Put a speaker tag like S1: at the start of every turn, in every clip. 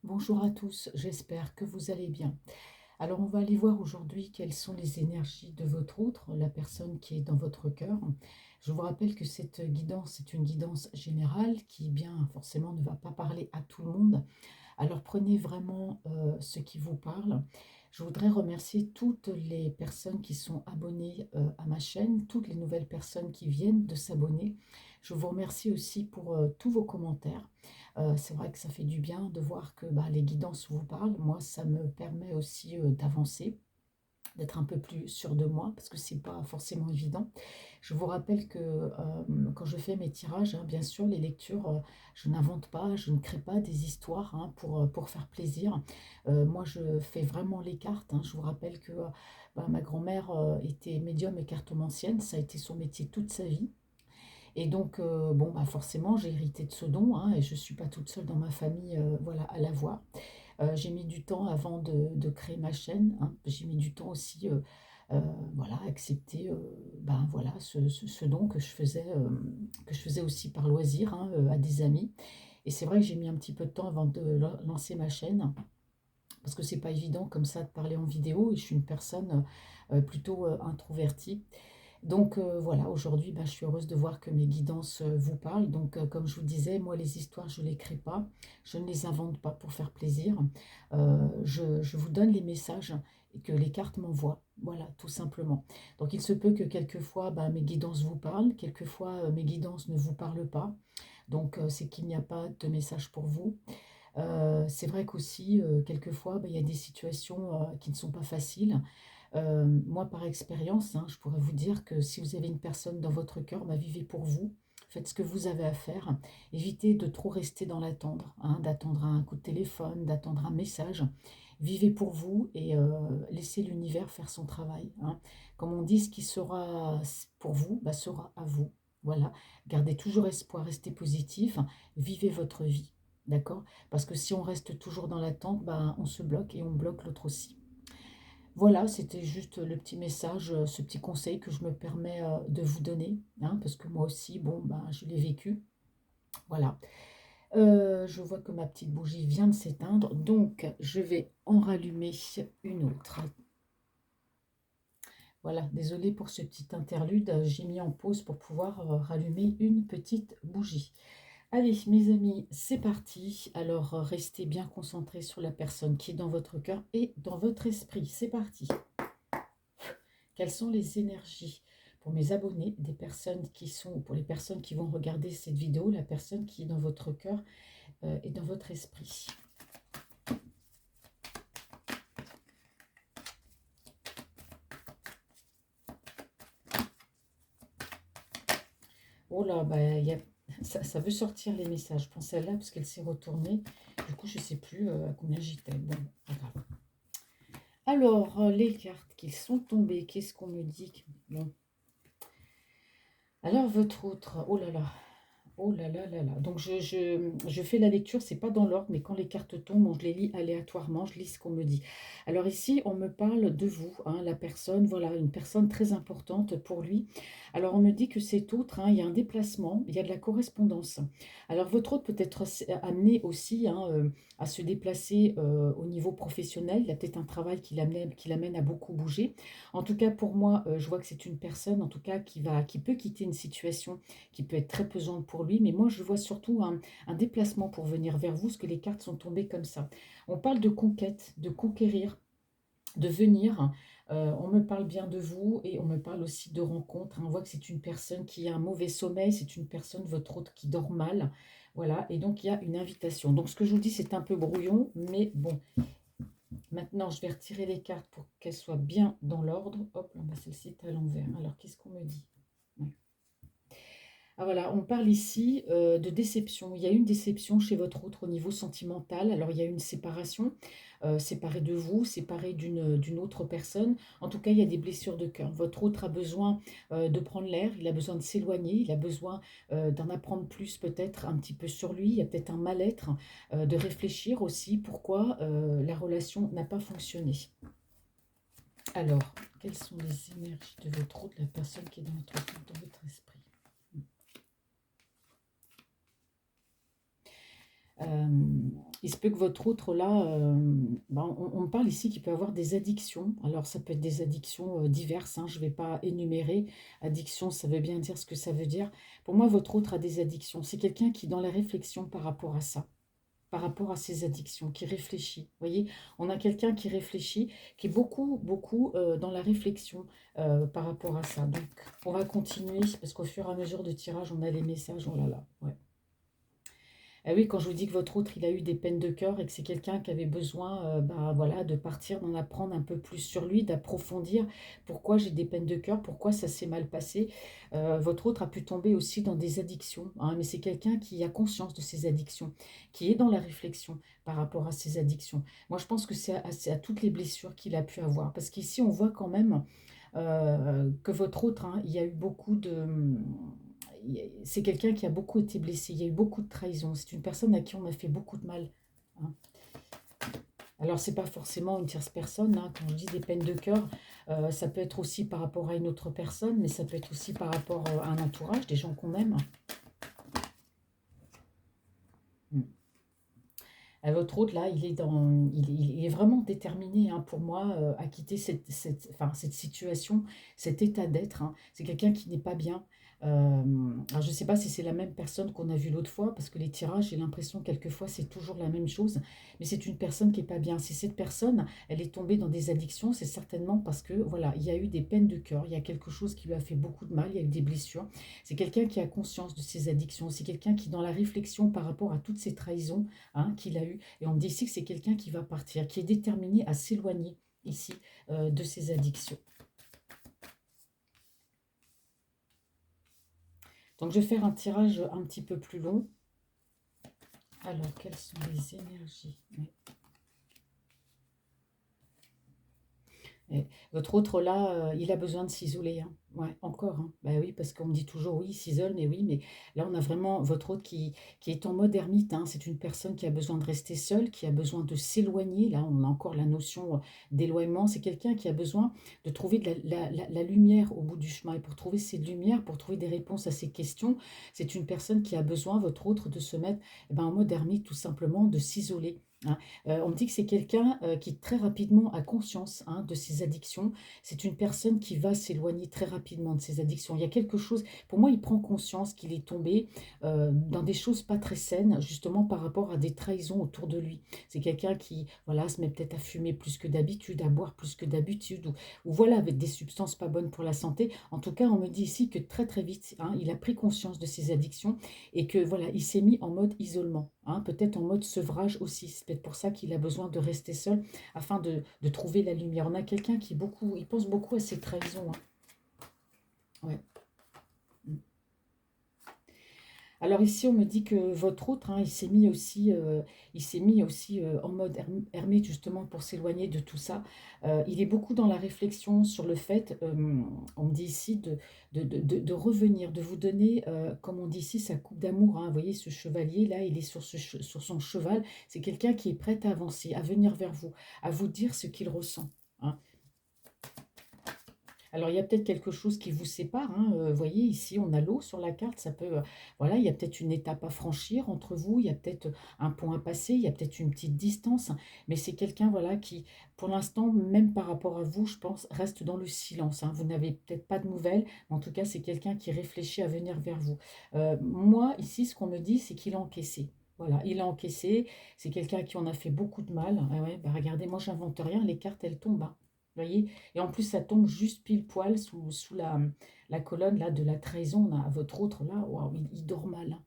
S1: Bonjour à tous, j'espère que vous allez bien. Alors on va aller voir aujourd'hui quelles sont les énergies de votre outre, la personne qui est dans votre cœur. Je vous rappelle que cette guidance est une guidance générale qui, bien forcément, ne va pas parler à tout le monde. Alors prenez vraiment ce qui vous parle. Je voudrais remercier toutes les personnes qui sont abonnées à ma chaîne, toutes les nouvelles personnes qui viennent de s'abonner. Je vous remercie aussi pour tous vos commentaires. C'est vrai que ça fait du bien de voir que les guidances vous parlent. Moi, ça me permet aussi d'avancer, d'être un peu plus sûr de moi, parce que c'est pas forcément évident. Je vous rappelle que quand je fais mes tirages, hein, bien sûr, les lectures, je n'invente pas, je ne crée pas des histoires hein, pour faire plaisir. Moi, je fais vraiment les cartes, hein. Je vous rappelle que ma grand-mère était médium et cartomancienne, ça a été son métier toute sa vie. Et donc, bon, forcément, j'ai hérité de ce don, hein, et je ne suis pas toute seule dans ma famille voilà, à l'avoir. J'ai mis du temps avant de créer ma chaîne, hein. J'ai mis du temps aussi euh, voilà, à accepter voilà, ce don que je faisais aussi par loisir hein, à des amis. Et c'est vrai que j'ai mis un petit peu de temps avant de lancer ma chaîne, parce que c'est pas évident comme ça de parler en vidéo, et je suis une personne plutôt introvertie. Donc voilà, aujourd'hui, je suis heureuse de voir que mes guidances vous parlent. Donc comme je vous disais, moi les histoires, je ne les crée pas, je ne les invente pas pour faire plaisir. Je vous donne les messages et que les cartes m'envoient. Voilà, tout simplement. Donc il se peut que quelquefois, mes guidances vous parlent, quelquefois mes guidances ne vous parlent pas. Donc c'est qu'il n'y a pas de message pour vous. C'est vrai qu'aussi, quelquefois, il y a des situations qui ne sont pas faciles. Moi, par expérience, hein, je pourrais vous dire que si vous avez une personne dans votre cœur, vivez pour vous. Faites ce que vous avez à faire. Évitez de trop rester dans l'attendre, hein, d'attendre un coup de téléphone, d'attendre un message. Vivez pour vous et laissez l'univers faire son travail, hein. Comme on dit, ce qui sera pour vous, sera à vous. Voilà. Gardez toujours espoir, restez positif. Vivez votre vie. D'accord? Parce que si on reste toujours dans l'attente, on se bloque et on bloque l'autre aussi. Voilà, c'était juste le petit message, ce petit conseil que je me permets de vous donner, hein, parce que moi aussi, bon, je l'ai vécu. Voilà. Je vois que ma petite bougie vient de s'éteindre, donc je vais en rallumer une autre. Voilà, désolée pour ce petit interlude, j'ai mis en pause pour pouvoir rallumer une petite bougie. Allez, mes amis, c'est parti. Alors, restez bien concentrés sur la personne qui est dans votre cœur et dans votre esprit. C'est parti. Quelles sont les énergies pour mes abonnés, des personnes qui sont, ou pour les personnes qui vont regarder cette vidéo, la personne qui est dans votre cœur et dans votre esprit. Oh là, ça veut sortir les messages. Je pense celle-là parce qu'elle s'est retournée. Du coup, je ne sais plus à combien j'étais. Bon, pas grave. Alors, les cartes qui sont tombées, qu'est-ce qu'on me dit? Bon. Alors, votre autre, oh là là, oh là là là là. Donc, je fais la lecture, c'est pas dans l'ordre, mais quand les cartes tombent, je les lis aléatoirement, je lis ce qu'on me dit. Alors ici, on me parle de vous, hein, la personne, voilà, une personne très importante pour lui. Alors, on me dit que cet autre, hein, il y a un déplacement, il y a de la correspondance. Alors, votre autre peut être amené aussi hein, à se déplacer au niveau professionnel. Il y a peut-être un travail qui l'amène à beaucoup bouger. En tout cas, pour moi, je vois que c'est une personne, en tout cas, qui peut quitter une situation qui peut être très pesante pour lui, mais moi je vois surtout un déplacement pour venir vers vous, parce que les cartes sont tombées comme ça. On parle de conquête, de conquérir, de venir. On me parle bien de vous et on me parle aussi de rencontre. On voit que c'est une personne qui a un mauvais sommeil, c'est une personne, votre autre, qui dort mal. Voilà, et donc il y a une invitation. Donc ce que je vous dis, c'est un peu brouillon, mais bon. Maintenant, je vais retirer les cartes pour qu'elles soient bien dans l'ordre. Hop, là, celle-ci est à l'envers. Alors, qu'est-ce qu'on me dit? Ouais. Ah voilà, on parle ici de déception. Il y a une déception chez votre autre au niveau sentimental. Alors il y a une séparation, séparé de vous, séparé d'une autre personne. En tout cas, il y a des blessures de cœur. Votre autre a besoin de prendre l'air, il a besoin de s'éloigner, il a besoin d'en apprendre plus peut-être un petit peu sur lui. Il y a peut-être un mal-être, de réfléchir aussi pourquoi la relation n'a pas fonctionné. Alors, quelles sont les énergies de votre autre, la personne qui est dans votre esprit? Euh, Il se peut que votre autre, là, ben, on me parle ici qu'il peut avoir des addictions. Alors, ça peut être des addictions diverses, hein, je ne vais pas énumérer. Addiction, ça veut bien dire ce que ça veut dire. Pour moi, votre autre a des addictions. C'est quelqu'un qui, dans la réflexion par rapport à ça, par rapport à ses addictions, qui réfléchit. Vous voyez, on a quelqu'un qui réfléchit, qui est beaucoup, beaucoup dans la réflexion par rapport à ça. Donc, on va continuer, parce qu'au fur et à mesure de tirage, on a les messages. Oh là là, ouais. Ah oui, quand je vous dis que votre autre, il a eu des peines de cœur et que c'est quelqu'un qui avait besoin bah, voilà, de partir, d'en apprendre un peu plus sur lui, d'approfondir pourquoi j'ai des peines de cœur, pourquoi ça s'est mal passé. Votre autre a pu tomber aussi dans des addictions, hein, mais c'est quelqu'un qui a conscience de ses addictions, qui est dans la réflexion par rapport à ses addictions. Moi, je pense que c'est à toutes les blessures qu'il a pu avoir. Parce qu'ici, on voit quand même que votre autre, hein, il y a eu beaucoup de... C'est quelqu'un qui a beaucoup été blessé, il y a eu beaucoup de trahison. C'est une personne à qui on a fait beaucoup de mal, hein. Alors, c'est pas forcément une tierce personne, hein. Quand je dis des peines de cœur, ça peut être aussi par rapport à une autre personne, mais ça peut être aussi par rapport à un entourage, des gens qu'on aime. Mm. Votre autre, là, il est vraiment déterminé, hein, pour moi, à quitter enfin, cette situation, cet état d'être, hein. C'est quelqu'un qui n'est pas bien. Alors, je ne sais pas si c'est la même personne qu'on a vue l'autre fois, parce que les tirages, j'ai l'impression, quelquefois, c'est toujours la même chose. Mais c'est une personne qui n'est pas bien. Si cette personne, elle est tombée dans des addictions, c'est certainement parce que, voilà, il y a eu des peines de cœur, il y a quelque chose qui lui a fait beaucoup de mal, il y a eu des blessures. C'est quelqu'un qui a conscience de ses addictions. C'est quelqu'un qui, dans la réflexion par rapport à toutes ces trahisons, hein, qu'il a eues, et on me dit ici que c'est quelqu'un qui va partir, qui est déterminé à s'éloigner ici de ses addictions. Donc je vais faire un tirage un petit peu plus long. Alors, quelles sont les énergies? Oui. Et votre autre là, il a besoin de s'isoler, hein. Ouais, encore, hein. Bah oui, parce qu'on me dit toujours oui, il s'isole, mais oui, mais là on a vraiment votre autre qui est en mode ermite, hein. C'est une personne qui a besoin de rester seule, qui a besoin de s'éloigner. Là, on a encore la notion d'éloignement. C'est quelqu'un qui a besoin de trouver de la lumière au bout du chemin. Et pour trouver cette lumière, pour trouver des réponses à ces questions, c'est une personne qui a besoin, votre autre, de se mettre en mode ermite, tout simplement, de s'isoler, hein. On me dit que c'est quelqu'un qui très rapidement a conscience, hein, de ses addictions. C'est une personne qui va s'éloigner très rapidement de ses addictions. Il y a quelque chose, pour moi, il prend conscience qu'il est tombé dans des choses pas très saines, justement par rapport à des trahisons autour de lui. C'est quelqu'un qui, voilà, se met peut-être à fumer plus que d'habitude, à boire plus que d'habitude, ou voilà, avec des substances pas bonnes pour la santé. En tout cas, on me dit ici que très très vite, hein, il a pris conscience de ses addictions et que voilà, il s'est mis en mode isolement, hein, peut-être en mode sevrage aussi. C'est peut-être pour ça qu'il a besoin de rester seul afin de trouver la lumière. On a quelqu'un qui beaucoup, il pense beaucoup à ses trahisons, hein. Ouais. Mm. Alors ici, on me dit que votre autre, hein, il s'est mis aussi en mode ermite justement pour s'éloigner de tout ça. Il est beaucoup dans la réflexion sur le fait, on me dit ici, de revenir, de vous donner, comme on dit ici, sa coupe d'amour, hein. Vous voyez, ce chevalier là, il est sur son cheval. C'est quelqu'un qui est prêt à avancer, à venir vers vous, à vous dire ce qu'il ressent, hein. Alors, il y a peut-être quelque chose qui vous sépare, hein. Vous voyez, ici, on a l'eau sur la carte. Ça peut, voilà, il y a peut-être une étape à franchir entre vous. Il y a peut-être un pont à passer. Il y a peut-être une petite distance. Mais c'est quelqu'un, voilà, qui, pour l'instant, même par rapport à vous, je pense, reste dans le silence, hein. Vous n'avez peut-être pas de nouvelles, mais en tout cas, c'est quelqu'un qui réfléchit à venir vers vous. Moi, ici, ce qu'on me dit, c'est qu'il a encaissé. Voilà, il a encaissé. C'est quelqu'un qui en a fait beaucoup de mal. Ah ouais, bah regardez, moi, j'invente rien. Les cartes, elles tombent, hein. Vous voyez? Et en plus, ça tombe juste pile poil sous la colonne là, de la trahison. On a votre autre là, waouh, il dort mal, hein.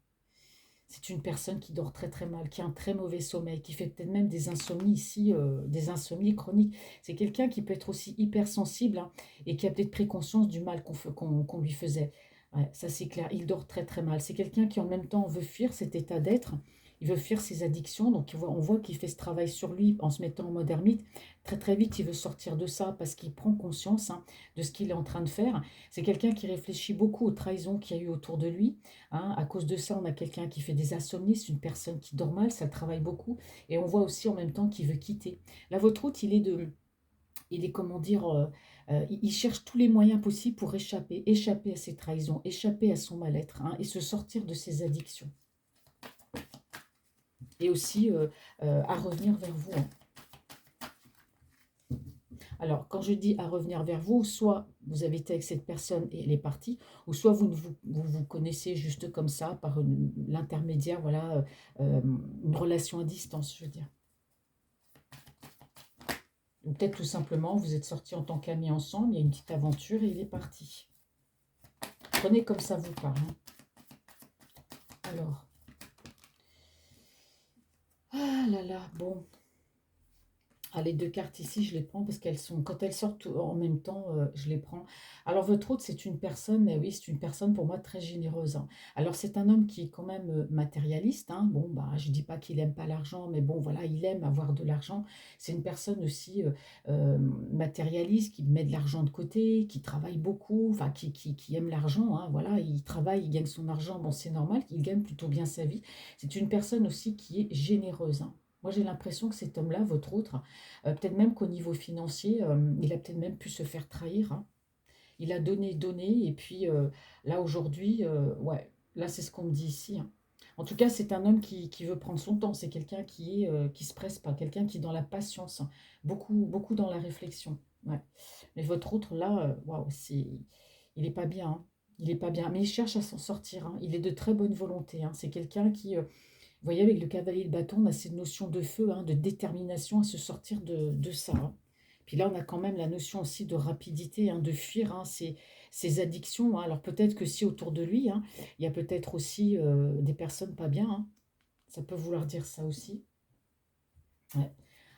S1: C'est une personne qui dort très très mal, qui a un très mauvais sommeil, qui fait peut-être même des insomnies ici, des insomnies chroniques. C'est quelqu'un qui peut être aussi hypersensible, hein, et qui a peut-être pris conscience du mal qu'on lui faisait. Ouais, ça c'est clair, il dort très très mal. C'est quelqu'un qui en même temps veut fuir cet état d'être, il veut fuir ses addictions, donc on voit qu'il fait ce travail sur lui en se mettant en mode ermite. Très très vite, il veut sortir de ça parce qu'il prend conscience, hein, de ce qu'il est en train de faire. C'est quelqu'un qui réfléchit beaucoup aux trahisons qu'il y a eu autour de lui, hein. À cause de ça, on a quelqu'un qui fait des insomnies, c'est une personne qui dort mal, ça travaille beaucoup. Et on voit aussi en même temps qu'il veut quitter. Là, votre route, il est comment dire, il cherche tous les moyens possibles pour échapper à ses trahisons, échapper à son mal-être, hein, et se sortir de ses addictions. et aussi à revenir vers vous, hein. Alors, quand je dis à revenir vers vous, soit vous avez été avec cette personne et elle est partie, ou soit vous connaissez juste comme ça, par l'intermédiaire, voilà, une relation à distance, je veux dire. Ou peut-être tout simplement, vous êtes sortis en tant qu'amis ensemble, il y a une petite aventure et il est parti. Prenez comme ça vous parle, hein. Alors, ah là là, bon. Ah, les 2 cartes ici, je les prends parce qu'elles sont quand elles sortent en même temps, je les prends. Alors votre hôte, c'est une personne, oui, c'est une personne pour moi très généreuse, hein. Alors c'est un homme qui est quand même, matérialiste, hein. Bon, bah, je dis pas qu'il aime pas l'argent, mais bon, voilà, il aime avoir de l'argent. C'est une personne aussi, matérialiste, qui met de l'argent de côté, qui travaille beaucoup, enfin qui aime l'argent, hein, voilà. Il travaille, il gagne son argent, bon, c'est normal, qu'il gagne plutôt bien sa vie. C'est une personne aussi qui est généreuse, hein. Moi, j'ai l'impression que cet homme-là, votre autre, peut-être même qu'au niveau financier, il a peut-être même pu se faire trahir, hein. Il a donné, donné, et puis là aujourd'hui, ouais, là c'est ce qu'on me dit ici, hein. En tout cas, c'est un homme qui veut prendre son temps. C'est quelqu'un qui se presse pas, quelqu'un qui est dans la patience, hein. Beaucoup, beaucoup dans la réflexion. Ouais. Mais votre autre là, waouh, il est pas bien, hein. Il est pas bien, mais il cherche à s'en sortir, hein. Il est de très bonne volonté, hein. C'est quelqu'un qui, vous voyez, avec le cavalier de bâton, on a cette notion de feu, hein, de détermination à se sortir de ça, hein. Puis là, on a quand même la notion aussi de rapidité, hein, de fuir, hein, ces addictions, hein. Alors peut-être que si autour de lui, hein, il y a peut-être aussi des personnes pas bien, hein. Ça peut vouloir dire ça aussi. Ouais.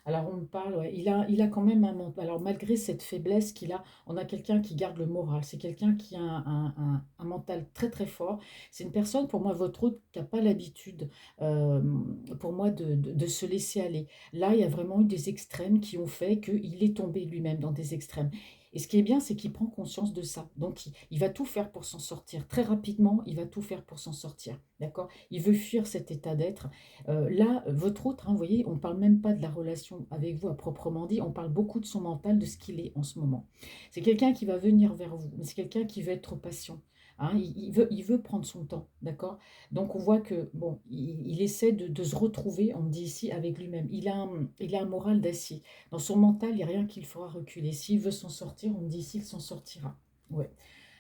S1: Alors on me parle, ouais, il a quand même un mental. Alors malgré cette faiblesse qu'il a, on a quelqu'un qui garde le moral. C'est quelqu'un qui a un mental très très fort. C'est une personne, pour moi, votre autre, qui n'a pas l'habitude, euh, pour moi, de se laisser aller. Là, il y a vraiment eu des extrêmes qui ont fait qu'il est tombé lui-même dans des extrêmes. Et ce qui est bien, c'est qu'il prend conscience de ça. Donc, il va tout faire pour s'en sortir. Très rapidement, il va tout faire pour s'en sortir. D'accord? Il veut fuir cet état d'être. Là, votre autre, hein, vous voyez, on ne parle même pas de la relation avec vous à proprement dit, on parle beaucoup de son mental, de ce qu'il est en ce moment. C'est quelqu'un qui va venir vers vous, mais c'est quelqu'un qui veut être patient, hein. Il veut prendre son temps, d'accord? Donc on voit que, bon, il essaie de se retrouver, on me dit ici, avec lui-même. Il a un moral d'acier. Dans son mental, il n'y a rien qui le fera reculer. S'il veut s'en sortir, on me dit ici, il s'en sortira. Ouais.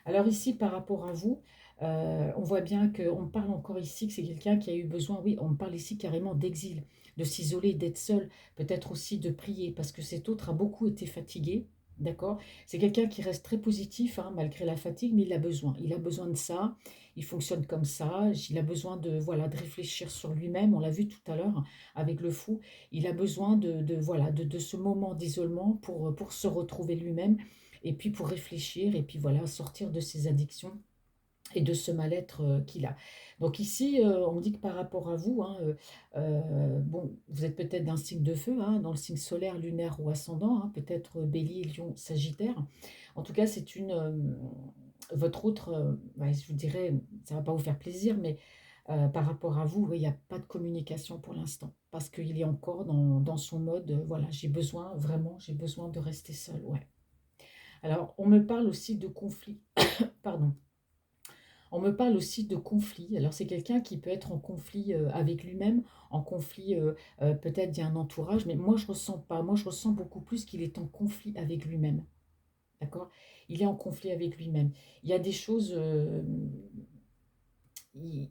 S1: Alors ici, par rapport à vous, on voit bien qu'on parle encore ici que c'est quelqu'un qui a eu besoin, oui, on parle ici carrément d'exil, de s'isoler, d'être seul, peut-être aussi de prier, parce que cet autre a beaucoup été fatigué, d'accord? C'est quelqu'un qui reste très positif, hein, malgré la fatigue, mais il a besoin. Il a besoin de ça, il fonctionne comme ça, il a besoin de, voilà, de réfléchir sur lui-même, on l'a vu tout à l'heure avec le fou, il a besoin voilà, de ce moment d'isolement pour se retrouver lui-même et puis pour réfléchir, et puis voilà, sortir de ses addictions et de ce mal-être qu'il a. Donc ici, on me dit que par rapport à vous, hein, bon, vous êtes peut-être d'un signe de feu, hein, dans le signe solaire, lunaire ou ascendant, hein, peut-être Bélier, Lion, Sagittaire. En tout cas, c'est votre autre, ouais, je vous dirais, ça ne va pas vous faire plaisir, mais par rapport à vous, oui, il n'y a pas de communication pour l'instant, parce qu'il est encore dans son mode, voilà, j'ai besoin, vraiment, j'ai besoin de rester seul, ouais. Alors, on me parle aussi de conflit, pardon. On me parle aussi de conflit. Alors, c'est quelqu'un qui peut être en conflit avec lui-même, en conflit, peut-être il y a un entourage, mais moi, je ressens pas. Moi, je ressens beaucoup plus qu'il est en conflit avec lui-même. D'accord? Il est en conflit avec lui-même. Il y a des choses,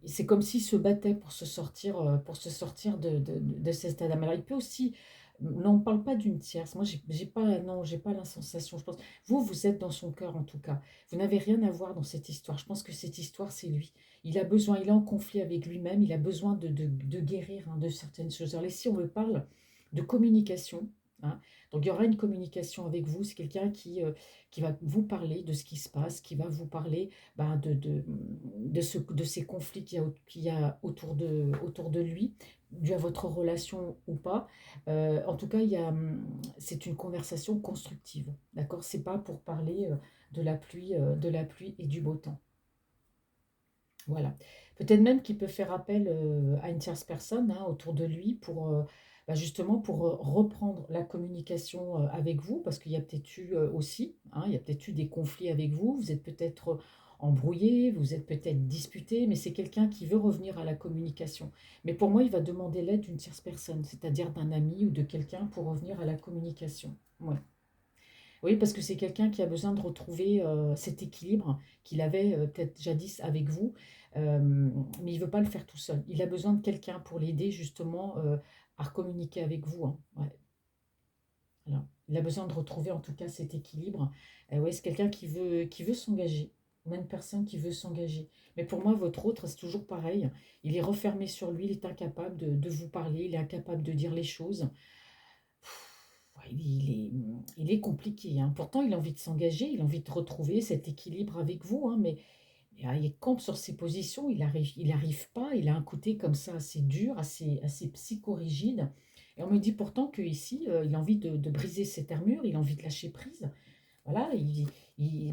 S1: c'est comme s'il se battait pour se sortir de cet état d'âme. Alors, il peut aussi, non, on ne parle pas d'une tierce. Moi, j'ai pas, non, j'ai pas la sensation. Je pense, vous êtes dans son cœur en tout cas. Vous n'avez rien à voir dans cette histoire. Je pense que cette histoire, c'est lui. Il a besoin, il est en conflit avec lui-même. Il a besoin de guérir, hein, de certaines choses. Alors, ici, on me parle de communication, hein. Donc, il y aura une communication avec vous. C'est quelqu'un qui va vous parler de ce qui se passe, qui va vous parler, ben, de ces conflits qu'il y a autour de lui, dû à votre relation ou pas. En tout cas, c'est une conversation constructive. D'accord? C'est pas pour parler de la pluie et du beau temps. Voilà. Peut-être même qu'il peut faire appel à une tierce personne, hein, autour de lui pour, bah, justement pour reprendre la communication avec vous, parce qu'il y a peut-être eu aussi, hein, il y a peut-être eu des conflits avec vous. Vous êtes peut-être embrouillé, vous êtes peut-être disputé, mais c'est quelqu'un qui veut revenir à la communication. Mais pour moi, il va demander l'aide d'une tierce personne, c'est-à-dire d'un ami ou de quelqu'un pour revenir à la communication. Ouais. Oui, parce que c'est quelqu'un qui a besoin de retrouver cet équilibre qu'il avait peut-être jadis avec vous, mais il ne veut pas le faire tout seul. Il a besoin de quelqu'un pour l'aider justement à communiquer avec vous, hein. Ouais, voilà. Il a besoin de retrouver en tout cas cet équilibre. Ouais, c'est quelqu'un qui veut s'engager. On a une personne qui veut s'engager. Mais pour moi, votre autre, c'est toujours pareil. Il est refermé sur lui, il est incapable de vous parler, il est incapable de dire les choses. Ouais, il est compliqué, hein. Pourtant, il a envie de s'engager, il a envie de retrouver cet équilibre avec vous, hein, mais il campe sur ses positions, il arrive pas, il a un côté comme ça assez dur, assez psychorigide. Et on me dit pourtant qu'ici, il a envie de briser cette armure, il a envie de lâcher prise. Voilà,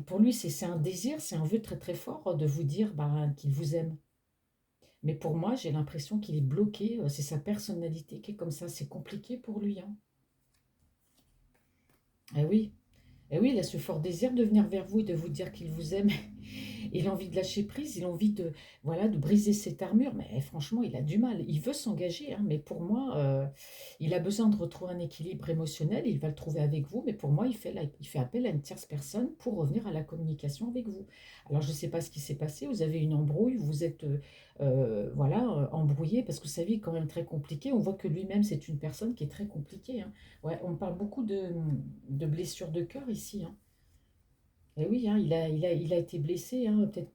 S1: pour lui, c'est un désir, c'est un vœu très très fort de vous dire ben, qu'il vous aime. Mais pour moi, j'ai l'impression qu'il est bloqué, c'est sa personnalité qui est comme ça, c'est compliqué pour lui, hein. Eh oui, eh oui, il a ce fort désir de venir vers vous et de vous dire qu'il vous aime. Il a envie de lâcher prise, il a envie de, voilà, de briser cette armure, mais franchement, il a du mal. Il veut s'engager, hein, mais pour moi, il a besoin de retrouver un équilibre émotionnel, il va le trouver avec vous, mais pour moi, il fait appel à une tierce personne pour revenir à la communication avec vous. Alors, je ne sais pas ce qui s'est passé, vous avez une embrouille, vous êtes voilà, embrouillé, parce que sa vie est quand même très compliquée. On voit que lui-même, c'est une personne qui est très compliquée, hein. Ouais, on parle beaucoup de blessures de cœur ici, hein. Et oui, hein, il a été blessé, hein, peut-être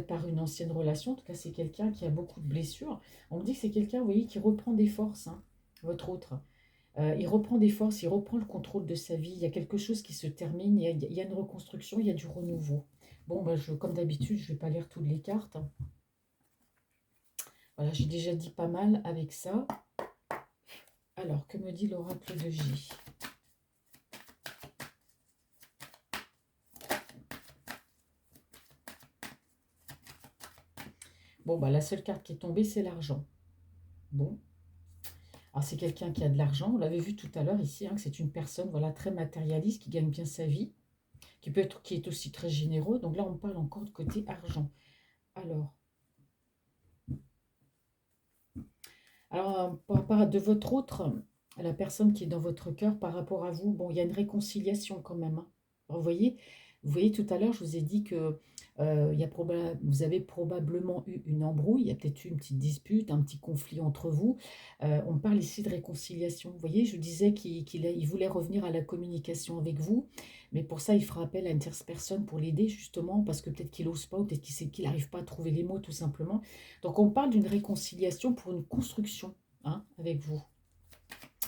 S1: par une ancienne relation. En tout cas, c'est quelqu'un qui a beaucoup de blessures. On me dit que c'est quelqu'un, vous voyez, qui reprend des forces, hein, votre autre. Il reprend des forces, il reprend le contrôle de sa vie. Il y a quelque chose qui se termine, il y a une reconstruction, il y a du renouveau. Bon, ben, comme d'habitude, je ne vais pas lire toutes les cartes, hein. Voilà, j'ai déjà dit pas mal avec ça. Alors, que me dit l'oracle de J? Bon, bah, la seule carte qui est tombée, c'est l'argent. Bon, alors c'est quelqu'un qui a de l'argent. On l'avait vu tout à l'heure ici, hein, que c'est une personne voilà, très matérialiste, qui gagne bien sa vie, qui est aussi très généreux. Donc là, on parle encore de côté argent. Alors, de votre autre, la personne qui est dans votre cœur par rapport à vous, bon, il y a une réconciliation quand même, hein. Alors, vous voyez, tout à l'heure, je vous ai dit que vous avez probablement eu une embrouille, il y a peut-être eu une petite dispute, un petit conflit entre vous. On parle ici de réconciliation. Vous voyez, je disais il voulait revenir à la communication avec vous, mais pour ça, il fera appel à une tierce personne pour l'aider, justement, parce que peut-être qu'il n'ose pas, ou peut-être qu'il n'arrive pas à trouver les mots, tout simplement. Donc, on parle d'une réconciliation pour une construction, hein, avec vous,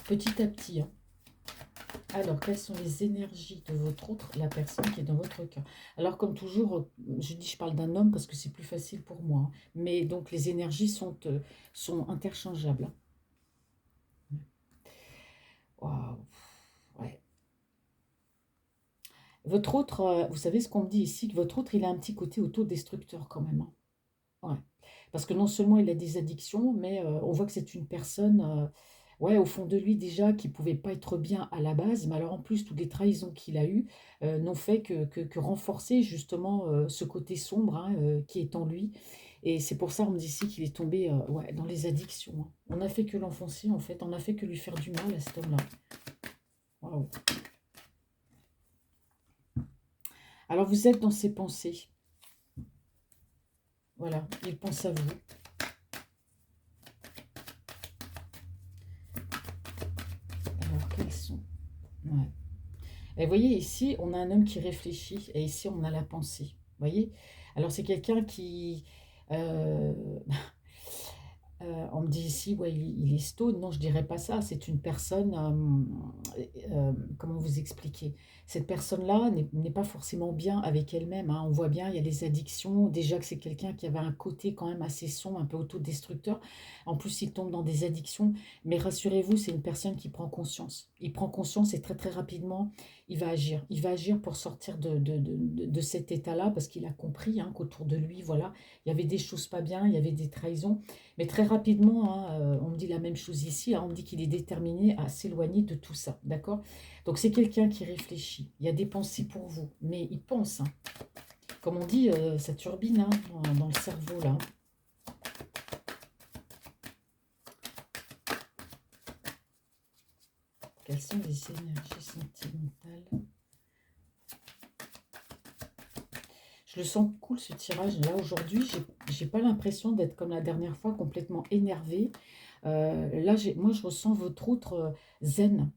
S1: petit à petit, hein. Alors, quelles sont les énergies de votre autre, la personne qui est dans votre cœur? Alors, comme toujours, je parle d'un homme parce que c'est plus facile pour moi, hein. Mais donc, les énergies sont interchangeables, hein. Waouh, ouais. Votre autre, vous savez ce qu'on me dit ici, que votre autre, il a un petit côté autodestructeur quand même, hein. Ouais. Parce que non seulement il a des addictions, mais on voit que c'est une personne, ouais, au fond de lui déjà, qui pouvait pas être bien à la base, mais alors en plus, toutes les trahisons qu'il a eues n'ont fait que renforcer justement ce côté sombre, hein, qui est en lui. Et c'est pour ça, on me dit ici qu'il est tombé ouais, dans les addictions, hein. On n'a fait que l'enfoncer, en fait, on n'a fait que lui faire du mal à cet homme-là. Waouh. Alors vous êtes dans ses pensées, voilà, il pense à vous. Alors quels sont... Ouais. Et vous voyez, ici, on a un homme qui réfléchit, et ici, on a la pensée. Vous voyez? Alors, c'est quelqu'un qui... euh, on me dit ici, ouais, il est stone. Non, je dirais pas ça. C'est une personne, comment vous expliquer? Cette personne-là n'est pas forcément bien avec elle-même, hein. On voit bien, il y a les addictions. Déjà que c'est quelqu'un qui avait un côté quand même assez sombre, un peu autodestructeur. En plus, il tombe dans des addictions. Mais rassurez-vous, c'est une personne qui prend conscience. Il prend conscience et très très rapidement, il va agir. Il va agir pour sortir de cet état-là parce qu'il a compris, hein, qu'autour de lui, voilà, il y avait des choses pas bien, il y avait des trahisons. Mais très rapidement, hein, on me dit la même chose ici, hein, on me dit qu'il est déterminé à s'éloigner de tout ça, d'accord? Donc c'est quelqu'un qui réfléchit, il y a des pensées pour vous, mais il pense, hein. Comme on dit, ça turbine hein, dans le cerveau, là. Quelles sont les énergies sentimentales? Je le sens cool, ce tirage. Là, aujourd'hui, j'ai pas l'impression d'être comme la dernière fois, complètement énervée. Là, moi, je ressens votre outre zen,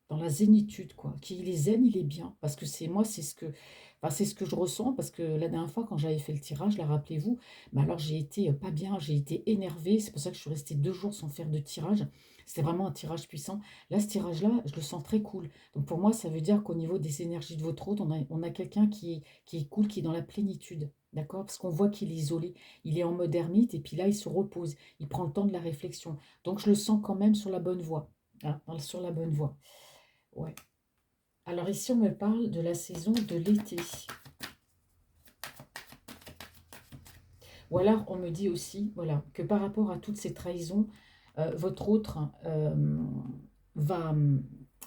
S1: dans la zénitude, quoi. Qu'il est zen, il est bien. Parce que c'est moi, c'est ce que je ressens. Parce que la dernière fois, quand j'avais fait le tirage, là, rappelez-vous, bah alors j'ai été pas bien, j'ai été énervée. C'est pour ça que je suis restée 2 jours sans faire de tirage. C'était vraiment un tirage puissant. Là, ce tirage-là, je le sens très cool. Donc pour moi, ça veut dire qu'au niveau des énergies de votre hôte, on a quelqu'un qui est cool, qui est dans la plénitude. D'accord? Parce qu'on voit qu'il est isolé. Il est en mode ermite et puis là, il se repose. Il prend le temps de la réflexion. Donc je le sens quand même sur la bonne voie. Hein, sur la bonne voie. Ouais. Alors ici, on me parle de la saison de l'été. Ou alors, on me dit aussi, voilà, que par rapport à toutes ces trahisons, votre autre va,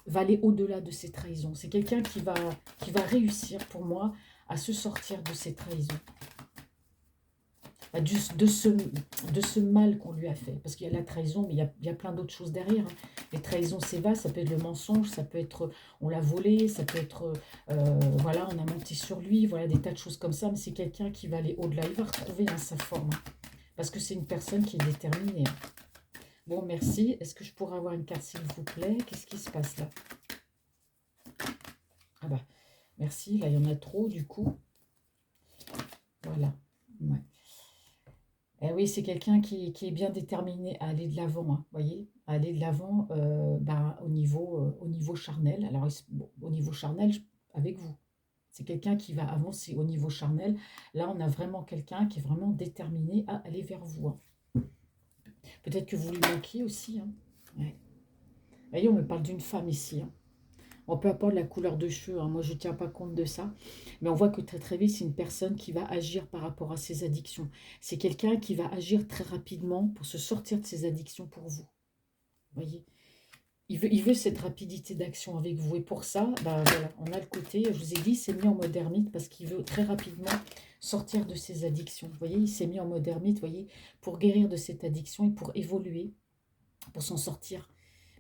S1: va aller au-delà de ces trahisons. C'est quelqu'un qui va réussir, pour moi, à se sortir de ces trahisons. De ce mal qu'on lui a fait. Parce qu'il y a la trahison, mais il y a plein d'autres choses derrière. Hein. Les trahisons, c'est vaste, ça peut être le mensonge, ça peut être on l'a volé, ça peut être voilà, on a menti sur lui, voilà, des tas de choses comme ça, mais c'est quelqu'un qui va aller au-delà, il va retrouver hein, sa forme. Hein, parce que c'est une personne qui est déterminée. Hein. Bon, merci. Est-ce que je pourrais avoir une carte, s'il vous plaît? Qu'est-ce qui se passe là? Ah bah, merci. Là, il y en a trop, du coup. Voilà. Ouais. Eh oui, c'est quelqu'un qui est bien déterminé à aller de l'avant, hein, voyez, à aller de l'avant bah, au niveau charnel. Alors, bon, au niveau charnel, avec vous. C'est quelqu'un qui va avancer au niveau charnel. Là, on a vraiment quelqu'un qui est vraiment déterminé à aller vers vous. Hein. Peut-être que vous lui manquiez aussi. Hein. Ouais. Vous voyez, on me parle d'une femme ici. Hein. Bon, peu importe la couleur de cheveux, hein, moi je ne tiens pas compte de ça, mais on voit que très très vite, c'est une personne qui va agir par rapport à ses addictions. C'est quelqu'un qui va agir très rapidement pour se sortir de ses addictions pour vous. Voyez, il veut cette rapidité d'action avec vous. Et pour ça, bah, voilà, on a le côté, je vous ai dit, il s'est mis en mode ermite parce qu'il veut très rapidement sortir de ses addictions. Vous voyez, il s'est mis en mode ermite, voyez, pour guérir de cette addiction et pour évoluer, pour s'en sortir.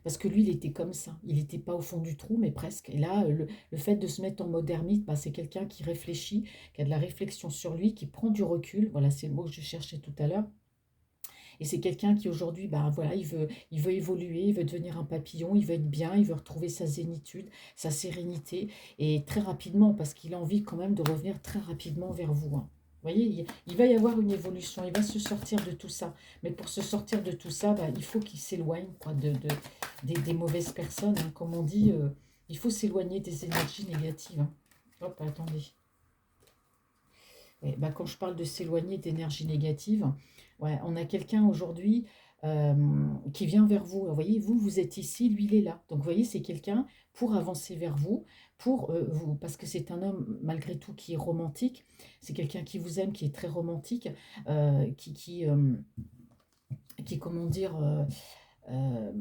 S1: Parce que lui, il était comme ça. Il n'était pas au fond du trou, mais presque. Et là, le fait de se mettre en mode ermite, bah, c'est quelqu'un qui réfléchit, qui a de la réflexion sur lui, qui prend du recul. Voilà, c'est le mot que je cherchais tout à l'heure. Et c'est quelqu'un qui aujourd'hui, bah, voilà, il veut évoluer, il veut devenir un papillon, il veut être bien, il veut retrouver sa zénitude, sa sérénité. Et très rapidement, parce qu'il a envie quand même de revenir très rapidement vers vous. Hein. Vous voyez, il va y avoir une évolution, il va se sortir de tout ça. Mais pour se sortir de tout ça, bah, il faut qu'il s'éloigne quoi, des mauvaises personnes. Hein. Comme on dit, il faut s'éloigner des énergies négatives. Hein. Hop, attendez. Et bah, quand je parle de s'éloigner d'énergie négative, ouais, on a quelqu'un aujourd'hui qui vient vers vous. Vous voyez, vous êtes ici, lui, il est là. Donc, vous voyez, c'est quelqu'un pour avancer vers vous, pour vous, parce que c'est un homme, malgré tout, qui est romantique. C'est quelqu'un qui vous aime, qui est très romantique, qui comment dire, euh,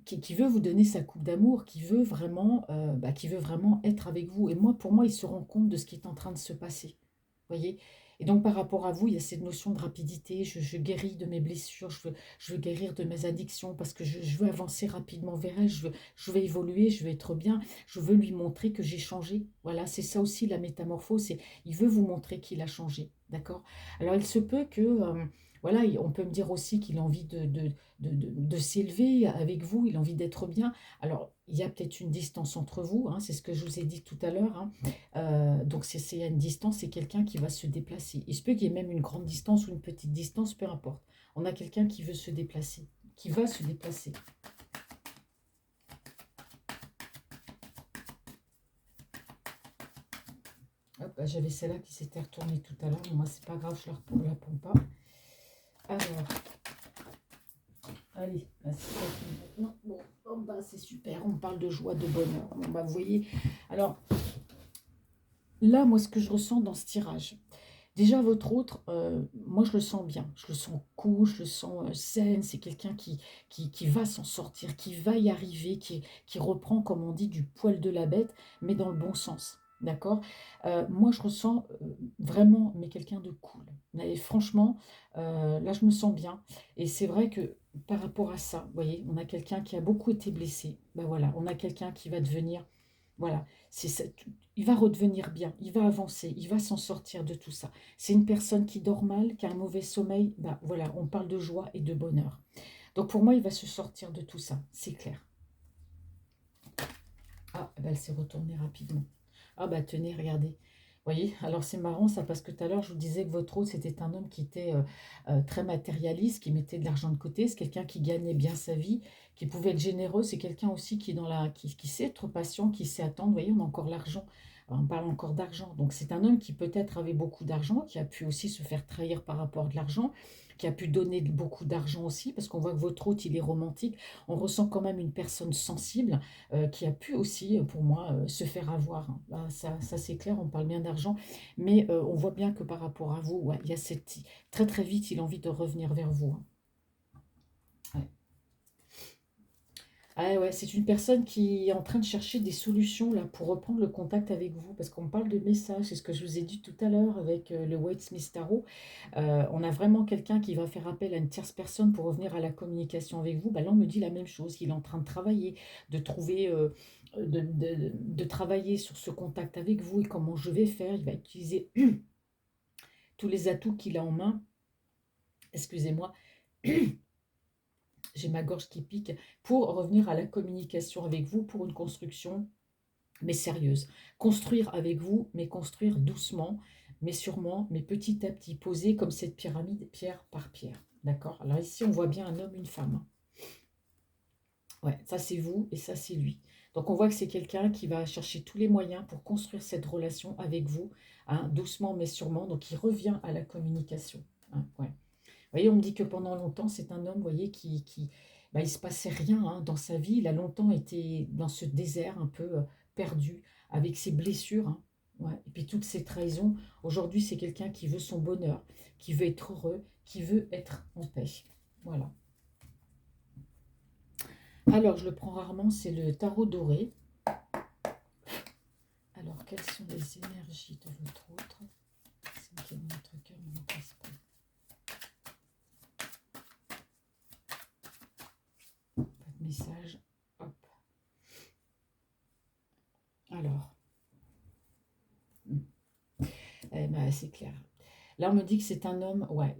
S1: qui veut vous donner sa coupe d'amour, qui veut vraiment être avec vous. Et moi, pour moi, il se rend compte de ce qui est en train de se passer. Voyez. Et donc, par rapport à vous, il y a cette notion de rapidité. Je guéris de mes blessures, je veux guérir de mes addictions parce que je veux avancer rapidement vers elle, je veux évoluer, je veux être bien, je veux lui montrer que j'ai changé. Voilà, c'est ça aussi la métamorphose. Il veut vous montrer qu'il a changé. D'accord? Alors, il se peut que. Voilà, on peut me dire aussi qu'il a envie de s'élever avec vous, il a envie d'être bien. Alors, il y a peut-être une distance entre vous, hein, c'est ce que je vous ai dit tout à l'heure. Hein. Donc, s'il y a une distance, c'est quelqu'un qui va se déplacer. Il se peut qu'il y ait même une grande distance ou une petite distance, peu importe. On a quelqu'un qui veut se déplacer, qui va se déplacer. Hop, bah, j'avais celle-là qui s'était retournée tout à l'heure, mais moi, c'est pas grave, je ne la prends pas. Alors, allez, bah, c'est pas fini maintenant. Bon, oh, bah, c'est super, on parle de joie, de bonheur. Bon, bah, vous voyez, alors là, moi, ce que je ressens dans ce tirage, déjà, votre autre, moi, je le sens bien. Je le sens cool, je le sens zen. C'est quelqu'un qui va s'en sortir, qui va y arriver, qui reprend, comme on dit, du poil de la bête, mais dans le bon sens. D'accord? Moi, je ressens vraiment, mais quelqu'un de cool. Mais franchement, là, je me sens bien. Et c'est vrai que par rapport à ça, vous voyez, on a quelqu'un qui a beaucoup été blessé. Ben voilà, on a quelqu'un qui va devenir, voilà, il va redevenir bien, il va avancer, il va s'en sortir de tout ça. C'est une personne qui dort mal, qui a un mauvais sommeil. Ben voilà, on parle de joie et de bonheur. Donc pour moi, il va se sortir de tout ça, c'est clair. Ah, ben elle s'est retournée rapidement. Ah bah tenez, regardez. Vous voyez, alors c'est marrant ça parce que tout à l'heure je vous disais que votre hôte c'était un homme qui était très matérialiste, qui mettait de l'argent de côté, c'est quelqu'un qui gagnait bien sa vie, qui pouvait être généreux, c'est quelqu'un aussi qui, est dans la, qui sait être patient, qui sait attendre. Vous voyez, on a encore l'argent, on parle encore d'argent. Donc c'est un homme qui peut-être avait beaucoup d'argent, qui a pu aussi se faire trahir par rapport à de l'argent, qui a pu donner beaucoup d'argent aussi, parce qu'on voit que votre hôte il est romantique, on ressent quand même une personne sensible qui a pu aussi, pour moi, se faire avoir, hein. Bah, ça c'est clair, on parle bien d'argent, mais on voit bien que par rapport à vous, ouais, il y a cette... Très très vite, il a envie de revenir vers vous, hein. Ouais. Ah ouais, c'est une personne qui est en train de chercher des solutions là pour reprendre le contact avec vous, parce qu'on parle de messages, c'est ce que je vous ai dit tout à l'heure avec le White Smith Tarot. On a vraiment quelqu'un qui va faire appel à une tierce personne pour revenir à la communication avec vous. Bah, là, on me dit la même chose, qu'il est en train de travailler, de trouver, de travailler sur ce contact avec vous et comment je vais faire. Il va utiliser tous les atouts qu'il a en main. Excusez-moi, j'ai ma gorge qui pique, pour revenir à la communication avec vous, pour une construction, mais sérieuse. Construire avec vous, mais construire doucement, mais sûrement, mais petit à petit, poser comme cette pyramide, pierre par pierre. D'accord? Alors ici, on voit bien un homme, une femme, hein. Ouais, ça c'est vous et ça c'est lui. Donc on voit que c'est quelqu'un qui va chercher tous les moyens pour construire cette relation avec vous, hein, doucement mais sûrement. Donc il revient à la communication, hein, ouais. Vous voyez, on me dit que pendant longtemps, c'est un homme, vous voyez, bah, il se passait rien, hein, dans sa vie. Il a longtemps été dans ce désert un peu perdu, avec ses blessures, hein, ouais, et puis toutes ses trahisons. Aujourd'hui, c'est quelqu'un qui veut son bonheur, qui veut être heureux, qui veut être en paix. Voilà. Alors, je le prends rarement, c'est le tarot doré. Alors, quelles sont les énergies de votre autre? C'est qui est dans votre cœur, ne me passe pas. Pas de message. Hop. Alors, c'est clair. Là, on me dit que c'est un homme, ouais,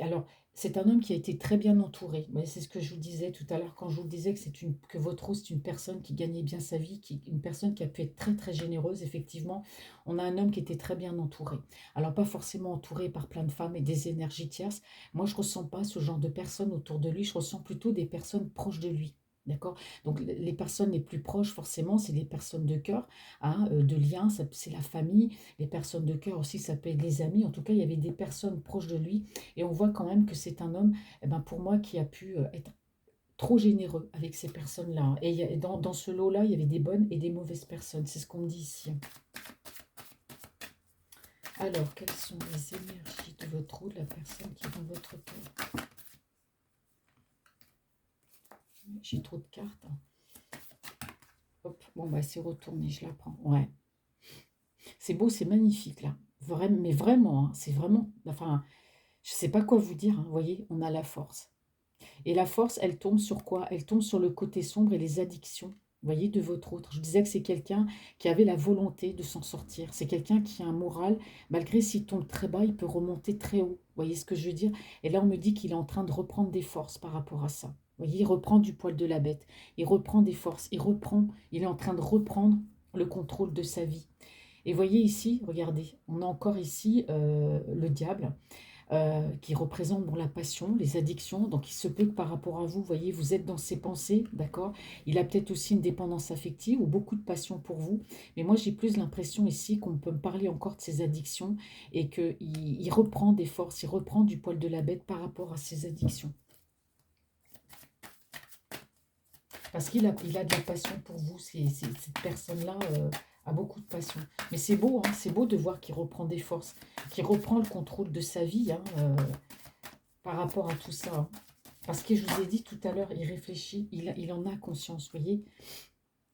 S1: alors, c'est un homme qui a été très bien entouré. Ouais, c'est ce que je vous disais tout à l'heure quand je vous disais que, que votre rose, c'est une personne qui gagnait bien sa vie, une personne qui a pu être très, très généreuse. Effectivement, on a un homme qui était très bien entouré. Alors, pas forcément entouré par plein de femmes et des énergies tierces. Moi, je ne ressens pas ce genre de personnes autour de lui. Je ressens plutôt des personnes proches de lui. D'accord? Donc, les personnes les plus proches, forcément, c'est des personnes de cœur, hein, de lien, c'est la famille. Les personnes de cœur aussi, ça peut être les amis. En tout cas, il y avait des personnes proches de lui. Et on voit quand même que c'est un homme, eh ben, pour moi, qui a pu être trop généreux avec ces personnes-là. Et dans ce lot-là, il y avait des bonnes et des mauvaises personnes. C'est ce qu'on me dit ici. Alors, quelles sont les énergies de votre eau, de la personne qui est dans votre cœur? J'ai trop de cartes. Hop, bon, bah, c'est retourné, je la prends. Ouais. C'est beau, c'est magnifique, là. Vraiment, mais vraiment, hein, c'est vraiment... Enfin, je ne sais pas quoi vous dire, hein. Vous voyez, on a la force. Et la force, elle tombe sur quoi? Elle tombe sur le côté sombre et les addictions, vous voyez, de votre autre. Je disais que c'est quelqu'un qui avait la volonté de s'en sortir. C'est quelqu'un qui a un moral, malgré s'il tombe très bas, il peut remonter très haut. Vous voyez ce que je veux dire? Et là, on me dit qu'il est en train de reprendre des forces par rapport à ça. Vous voyez, il reprend du poil de la bête. Il reprend des forces. Il est en train de reprendre le contrôle de sa vie. Et voyez ici, regardez, on a encore ici le diable qui représente bon, la passion, les addictions. Donc il se peut que par rapport à vous, voyez, vous êtes dans ses pensées, d'accord? Il a peut-être aussi une dépendance affective ou beaucoup de passion pour vous. Mais moi, j'ai plus l'impression ici qu'on peut me parler encore de ses addictions et qu'il reprend des forces, il reprend du poil de la bête par rapport à ses addictions. Parce il a de la passion pour vous, cette personne-là a beaucoup de passion. Mais c'est beau, hein, c'est beau de voir qu'il reprend des forces, qu'il reprend le contrôle de sa vie, hein, par rapport à tout ça, hein. Parce que je vous ai dit tout à l'heure, il réfléchit, il en a conscience, vous voyez.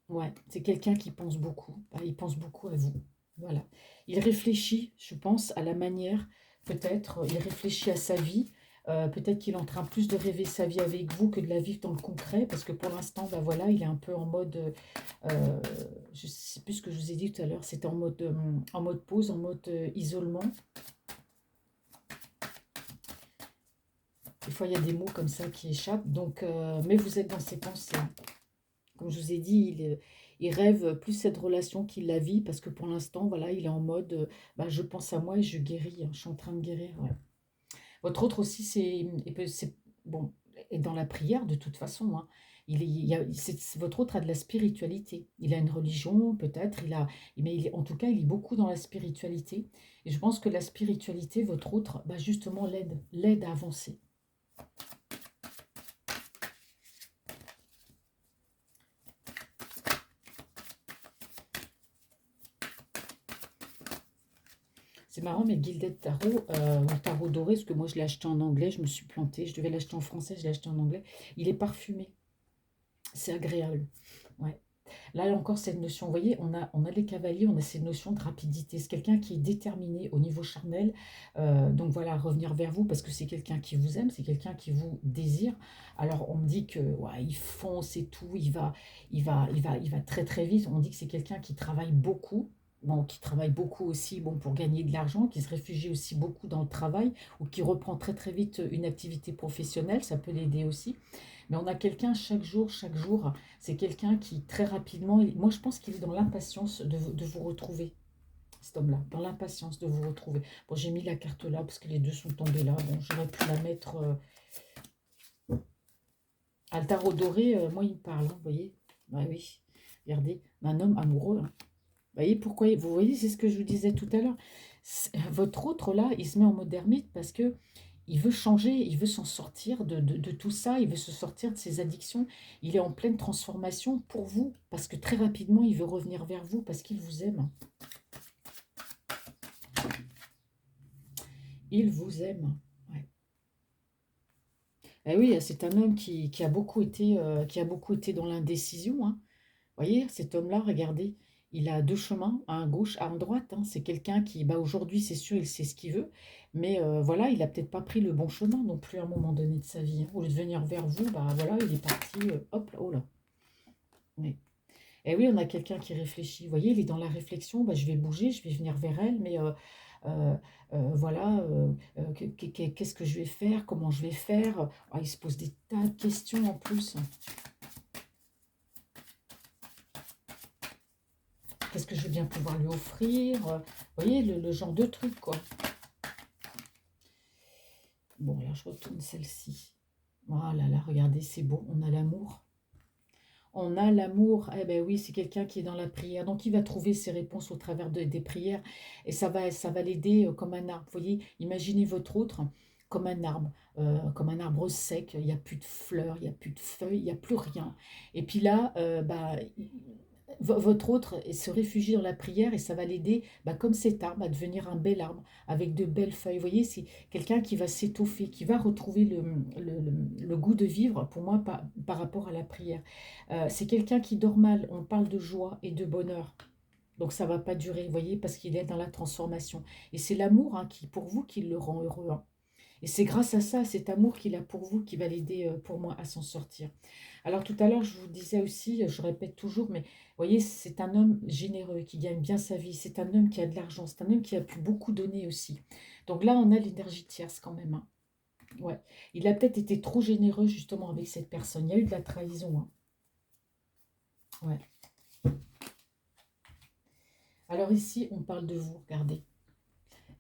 S1: Ouais, c'est quelqu'un qui pense beaucoup, il pense beaucoup à vous. Voilà. Il réfléchit, je pense, à la manière, peut-être, il réfléchit à sa vie. Peut-être qu'il est en train plus de rêver sa vie avec vous que de la vivre dans le concret, parce que pour l'instant, bah voilà, il est un peu en mode, je sais plus ce que je vous ai dit tout à l'heure, c'était en mode pause, en mode isolement. Des fois, il y a des mots comme ça qui échappent, donc, mais vous êtes dans ses pensées. Comme je vous ai dit, il rêve plus cette relation qu'il la vit, parce que pour l'instant, voilà, il est en mode, bah, je pense à moi et je guéris, hein, je suis en train de guérir. Ouais. Votre autre aussi, bon, est dans la prière de toute façon, hein. Votre autre a de la spiritualité. Il a une religion, peut-être, mais en tout cas, il est beaucoup dans la spiritualité. Et je pense que la spiritualité, votre autre, bah, justement, l'aide à avancer. C'est marrant, mais Gilded Tarot, ou Tarot doré, parce que moi je l'ai acheté en anglais, je me suis plantée, je devais l'acheter en français, je l'ai acheté en anglais. Il est parfumé, c'est agréable. Ouais. Là encore, cette notion, vous voyez, on a les cavaliers, on a cette notion de rapidité. C'est quelqu'un qui est déterminé au niveau charnel. Donc voilà, revenir vers vous parce que c'est quelqu'un qui vous aime, c'est quelqu'un qui vous désire. Alors on me dit que ouais, il fonce et tout, il va très très vite. On dit que c'est quelqu'un qui travaille beaucoup. Bon, qui travaille beaucoup aussi bon, pour gagner de l'argent, qui se réfugie aussi beaucoup dans le travail ou qui reprend très très vite une activité professionnelle, ça peut l'aider aussi. Mais on a quelqu'un chaque jour, c'est quelqu'un qui très rapidement, moi je pense qu'il est dans l'impatience de vous retrouver, cet homme-là, dans l'impatience de vous retrouver. Bon, j'ai mis la carte là parce que les deux sont tombés là. Bon, j'aurais pu la mettre à le tarot doré. Moi, il me parle, hein, vous voyez. Ouais, oui, regardez, un homme amoureux, hein. Vous voyez pourquoi? Vous voyez, c'est ce que je vous disais tout à l'heure. Votre autre là, il se met en mode ermite parce que il veut changer, il veut s'en sortir de tout ça, il veut se sortir de ses addictions. Il est en pleine transformation pour vous, parce que très rapidement, il veut revenir vers vous parce qu'il vous aime. Il vous aime. Ouais. Eh oui, c'est un homme qui a beaucoup été dans l'indécision, hein. Voyez, cet homme-là, regardez, il a deux chemins, un à gauche, un à droite, hein. C'est quelqu'un qui, bah, aujourd'hui, c'est sûr, il sait ce qu'il veut, mais voilà, il n'a peut-être pas pris le bon chemin non plus à un moment donné de sa vie, hein. Au lieu de venir vers vous, bah voilà, il est parti, hop là, oh là. Oui. Et oui, on a quelqu'un qui réfléchit. Vous voyez, il est dans la réflexion, bah, je vais bouger, je vais venir vers elle, mais euh, voilà, qu'est-ce que je vais faire, comment je vais faire. Ah, il se pose des tas de questions en plus. Qu'est-ce que je vais bien pouvoir lui offrir? Vous voyez, le genre de truc, quoi. Bon, là, je retourne celle-ci. Voilà, là, regardez, c'est beau, on a l'amour. On a l'amour. Eh ben oui, c'est quelqu'un qui est dans la prière. Donc, il va trouver ses réponses au travers des prières. Et ça va l'aider comme un arbre. Vous voyez, imaginez votre autre comme un arbre sec. Il n'y a plus de fleurs, il n'y a plus de feuilles, il n'y a plus rien. Et puis là, bah, votre autre se réfugie dans la prière et ça va l'aider, bah, comme cet arbre, à devenir un bel arbre avec de belles feuilles. Vous voyez, c'est quelqu'un qui va s'étoffer, qui va retrouver le goût de vivre, pour moi, par rapport à la prière. C'est quelqu'un qui dort mal. On parle de joie et de bonheur. Donc ça va pas durer, vous voyez, parce qu'il est dans la transformation. Et c'est l'amour, hein, pour vous qui le rend heureux, hein. Et c'est grâce à ça, cet amour qu'il a pour vous, qui va l'aider, pour moi, à s'en sortir. Alors tout à l'heure, je vous disais aussi, je répète toujours, mais vous voyez, c'est un homme généreux, qui gagne bien sa vie. C'est un homme qui a de l'argent. C'est un homme qui a pu beaucoup donner aussi. Donc là, on a l'énergie tierce quand même, hein. Ouais. Il a peut-être été trop généreux justement avec cette personne. Il y a eu de la trahison, hein. Ouais. Alors ici, on parle de vous, regardez.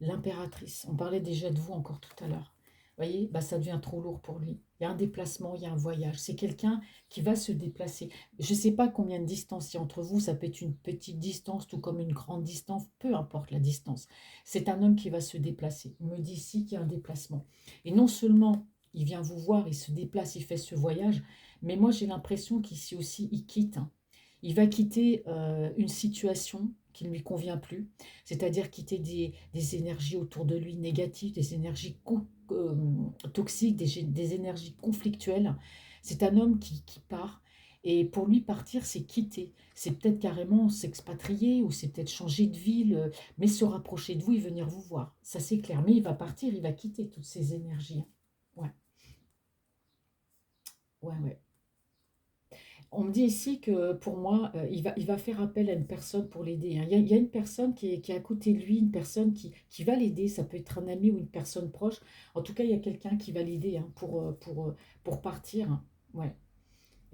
S1: L'impératrice, on parlait déjà de vous encore tout à l'heure. Vous voyez, bah, ça devient trop lourd pour lui. Il y a un déplacement, il y a un voyage. C'est quelqu'un qui va se déplacer. Je ne sais pas combien de distance il y a entre vous. Ça peut être une petite distance, tout comme une grande distance. Peu importe la distance. C'est un homme qui va se déplacer. Il me dit ici qu'il y a un déplacement. Et non seulement il vient vous voir, il se déplace, il fait ce voyage, mais moi j'ai l'impression qu'ici aussi il quitte, hein. Il va quitter une situation qui ne lui convient plus, c'est-à-dire quitter des énergies autour de lui négatives, des énergies toxiques, des énergies conflictuelles. C'est un homme qui part. Et pour lui, partir, c'est quitter. C'est peut-être carrément s'expatrier ou c'est peut-être changer de ville, mais se rapprocher de vous et venir vous voir. Ça, c'est clair. Mais il va partir, il va quitter toutes ces énergies, hein. Ouais, ouais, ouais. On me dit ici que pour moi, il va faire appel à une personne pour l'aider, hein. Il y a une personne qui est à côté de lui, une personne qui va l'aider. Ça peut être un ami ou une personne proche. En tout cas, il y a quelqu'un qui va l'aider, hein, pour partir, hein. Ouais.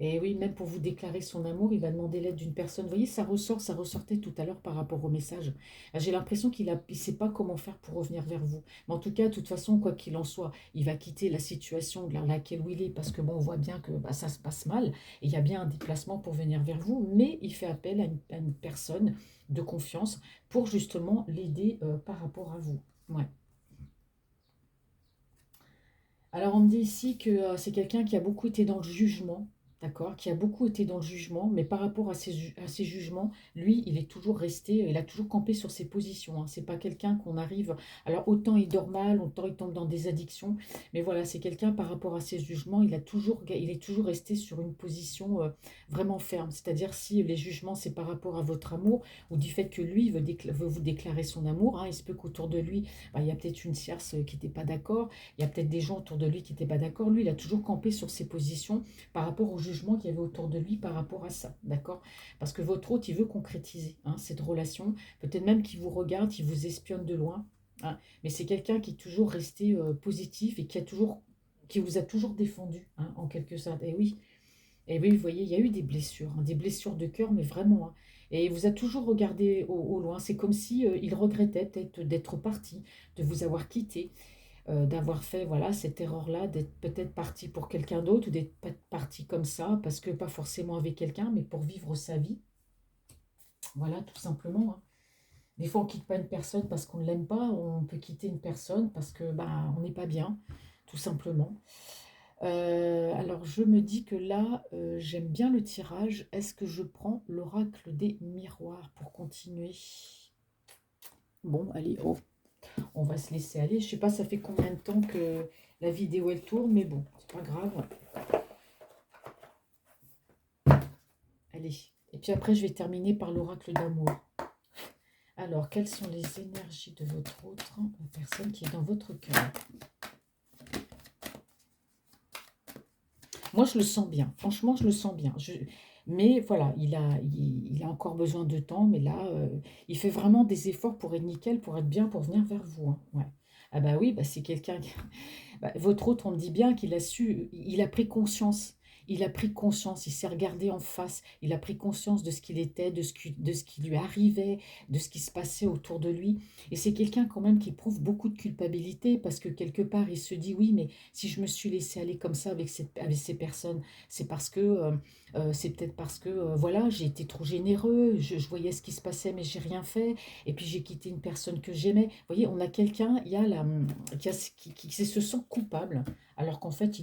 S1: Et oui, même pour vous déclarer son amour, il va demander l'aide d'une personne. Vous voyez, ça ressortait tout à l'heure par rapport au message. J'ai l'impression il sait pas comment faire pour revenir vers vous. Mais en tout cas, de toute façon, quoi qu'il en soit, il va quitter la situation dans laquelle où il est parce que bon, on voit bien que bah, ça se passe mal et il y a bien un déplacement pour venir vers vous, mais il fait appel à une personne de confiance pour justement l'aider par rapport à vous. Ouais. Alors, on me dit ici que c'est quelqu'un qui a beaucoup été dans le jugement, d'accord, qui a beaucoup été dans le jugement, mais par rapport à à ses jugements, lui, il est toujours resté, il a toujours campé sur ses positions, hein. C'est pas quelqu'un qu'on arrive. Alors, autant il dort mal, autant il tombe dans des addictions, mais voilà, c'est quelqu'un par rapport à ses jugements, il est toujours resté sur une position vraiment ferme. C'est-à-dire, si les jugements, c'est par rapport à votre amour ou du fait que lui veut vous déclarer son amour, hein, il se peut qu'autour de lui, bah, il y a peut-être une tierce qui n'était pas d'accord. Il y a peut-être des gens autour de lui qui n'étaient pas d'accord. Lui, il a toujours campé sur ses positions par rapport au jugement qu'il y avait autour de lui par rapport à ça. D'accord? Parce que votre hôte, il veut concrétiser, hein, cette relation. Peut-être même qu'il vous regarde, il vous espionne de loin, hein. Mais c'est quelqu'un qui est toujours resté positif et qui vous a toujours défendu, hein, en quelque sorte. Et oui, vous voyez, il y a eu des blessures, hein, des blessures de cœur, mais vraiment, hein. Et il vous a toujours regardé au loin. C'est comme si il regrettait peut-être d'être parti, de vous avoir quitté, d'avoir fait voilà cette erreur-là, d'être peut-être parti pour quelqu'un d'autre ou d'être parti comme ça, parce que pas forcément avec quelqu'un, mais pour vivre sa vie. Voilà, tout simplement, hein. Des fois, on quitte pas une personne parce qu'on ne l'aime pas, on peut quitter une personne parce que bah, on n'est pas bien, tout simplement. Alors, je me dis que là, j'aime bien le tirage. Est-ce que je prends l'oracle des miroirs pour continuer? Bon, allez, oh, on va se laisser aller. Je sais pas, ça fait combien de temps que la vidéo elle tourne, mais bon, c'est pas grave. Allez. Et puis après, je vais terminer par l'oracle d'amour. Alors, quelles sont les énergies de votre autre personne qui est dans votre cœur? Moi, je le sens bien. Franchement, je le sens bien. Mais voilà, il a encore besoin de temps. Mais là, il fait vraiment des efforts pour être nickel, pour être bien, pour venir vers vous, hein. Ouais. Ah bah oui, bah c'est quelqu'un qui... Bah, votre autre, on me dit bien qu'il a su, il a pris conscience. Il a pris conscience, il s'est regardé en face, il a pris conscience de ce qu'il était, de ce qui lui arrivait, de ce qui se passait autour de lui. Et c'est quelqu'un quand même qui éprouve beaucoup de culpabilité parce que quelque part, il se dit, oui, mais si je me suis laissé aller comme ça avec ces personnes, c'est parce que, c'est peut-être parce que, voilà, j'ai été trop généreux, je voyais ce qui se passait, mais j'ai rien fait. Et puis j'ai quitté une personne que j'aimais. Vous voyez, on a quelqu'un, il y a qui se sent coupable, alors qu'en fait,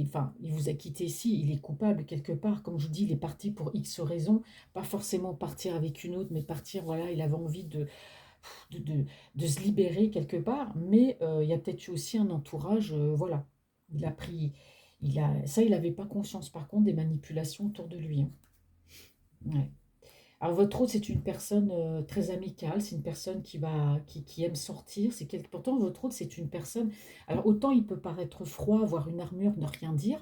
S1: enfin, il vous a quitté ici, il est coupable quelque part. Comme je vous dis, il est parti pour X raisons, pas forcément partir avec une autre, mais partir, voilà, il avait envie de, de, de se libérer quelque part, mais il y a peut-être eu aussi un entourage, voilà. Il a pris, ça, il n'avait pas conscience par contre des manipulations autour de lui, hein. Ouais. Alors votre autre, c'est une personne très amicale, c'est une personne qui aime sortir. Pourtant, votre autre, c'est une personne... Alors autant il peut paraître froid, avoir une armure, ne rien dire,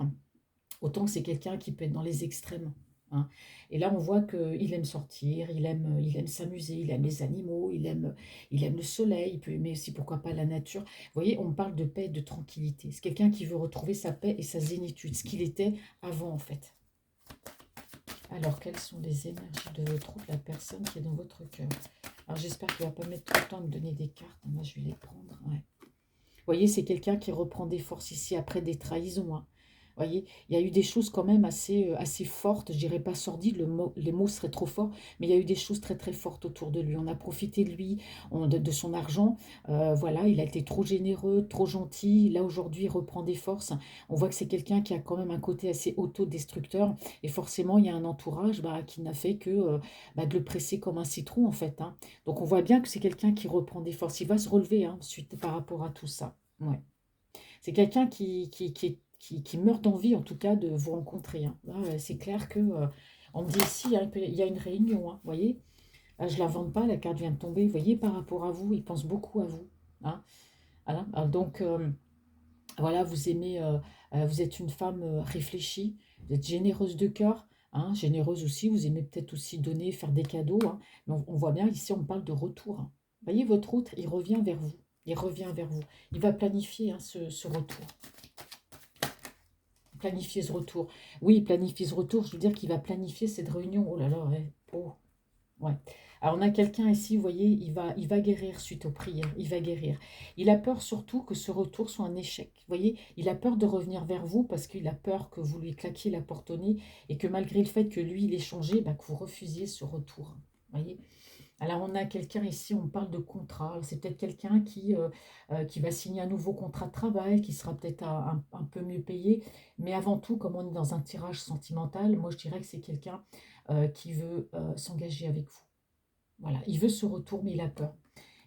S1: autant que c'est quelqu'un qui peut être dans les extrêmes, hein. Et là, on voit qu'il aime sortir, il aime s'amuser, il aime les animaux, il aime le soleil, il peut aimer aussi, pourquoi pas, la nature. Vous voyez, on parle de paix et de tranquillité. C'est quelqu'un qui veut retrouver sa paix et sa zénitude, ce qu'il était avant en fait. Alors, quelles sont les énergies de votre autre, la personne qui est dans votre cœur? Alors, j'espère qu'il ne va pas mettre trop de temps à me donner des cartes. Moi, je vais les prendre. Ouais. Vous voyez, c'est quelqu'un qui reprend des forces ici après des trahisons, hein. Vous voyez, il y a eu des choses quand même assez fortes, je dirais pas sordides, les mots seraient trop forts, mais il y a eu des choses très très fortes autour de lui. On a profité de lui, de son argent. Voilà, il a été trop généreux, trop gentil. Là aujourd'hui, il reprend des forces. On voit que c'est quelqu'un qui a quand même un côté assez autodestructeur, et forcément, il y a un entourage, bah, qui n'a fait que bah, de le presser comme un citron en fait, hein. Donc on voit bien que c'est quelqu'un qui reprend des forces. Il va se relever, hein, suite par rapport à tout ça. Ouais. C'est quelqu'un qui meurt d'envie, en tout cas, de vous rencontrer, hein. Là, c'est clair que, on me dit ici, hein, il y a une réunion, hein, vous voyez. Je ne la vante pas, la carte vient de tomber. Vous voyez, par rapport à vous, il pense beaucoup à vous, hein. Voilà. Donc, voilà, vous aimez, vous êtes une femme réfléchie, vous êtes généreuse de cœur, hein, généreuse aussi, vous aimez peut-être aussi donner, faire des cadeaux, hein, mais on voit bien ici, on parle de retour, hein. Vous voyez, votre autre, il revient vers vous, il revient vers vous. Il va planifier, hein, ce retour, planifier ce retour. Oui, planifier ce retour, je veux dire qu'il va planifier cette réunion. Oh là là, ouais. Oh. Ouais. Alors on a quelqu'un ici, vous voyez, il va guérir suite aux prières, il va guérir. Il a peur surtout que ce retour soit un échec. Vous voyez, il a peur de revenir vers vous parce qu'il a peur que vous lui claquiez la porte au nez et que malgré le fait que lui, il ait changé, bah, que vous refusiez ce retour. Vous voyez. Alors on a quelqu'un ici, on parle de contrat. C'est peut-être quelqu'un qui va signer un nouveau contrat de travail, qui sera peut-être un peu mieux payé. Mais avant tout, comme on est dans un tirage sentimental, moi je dirais que c'est quelqu'un qui veut s'engager avec vous. Voilà, il veut ce retour, mais il a peur.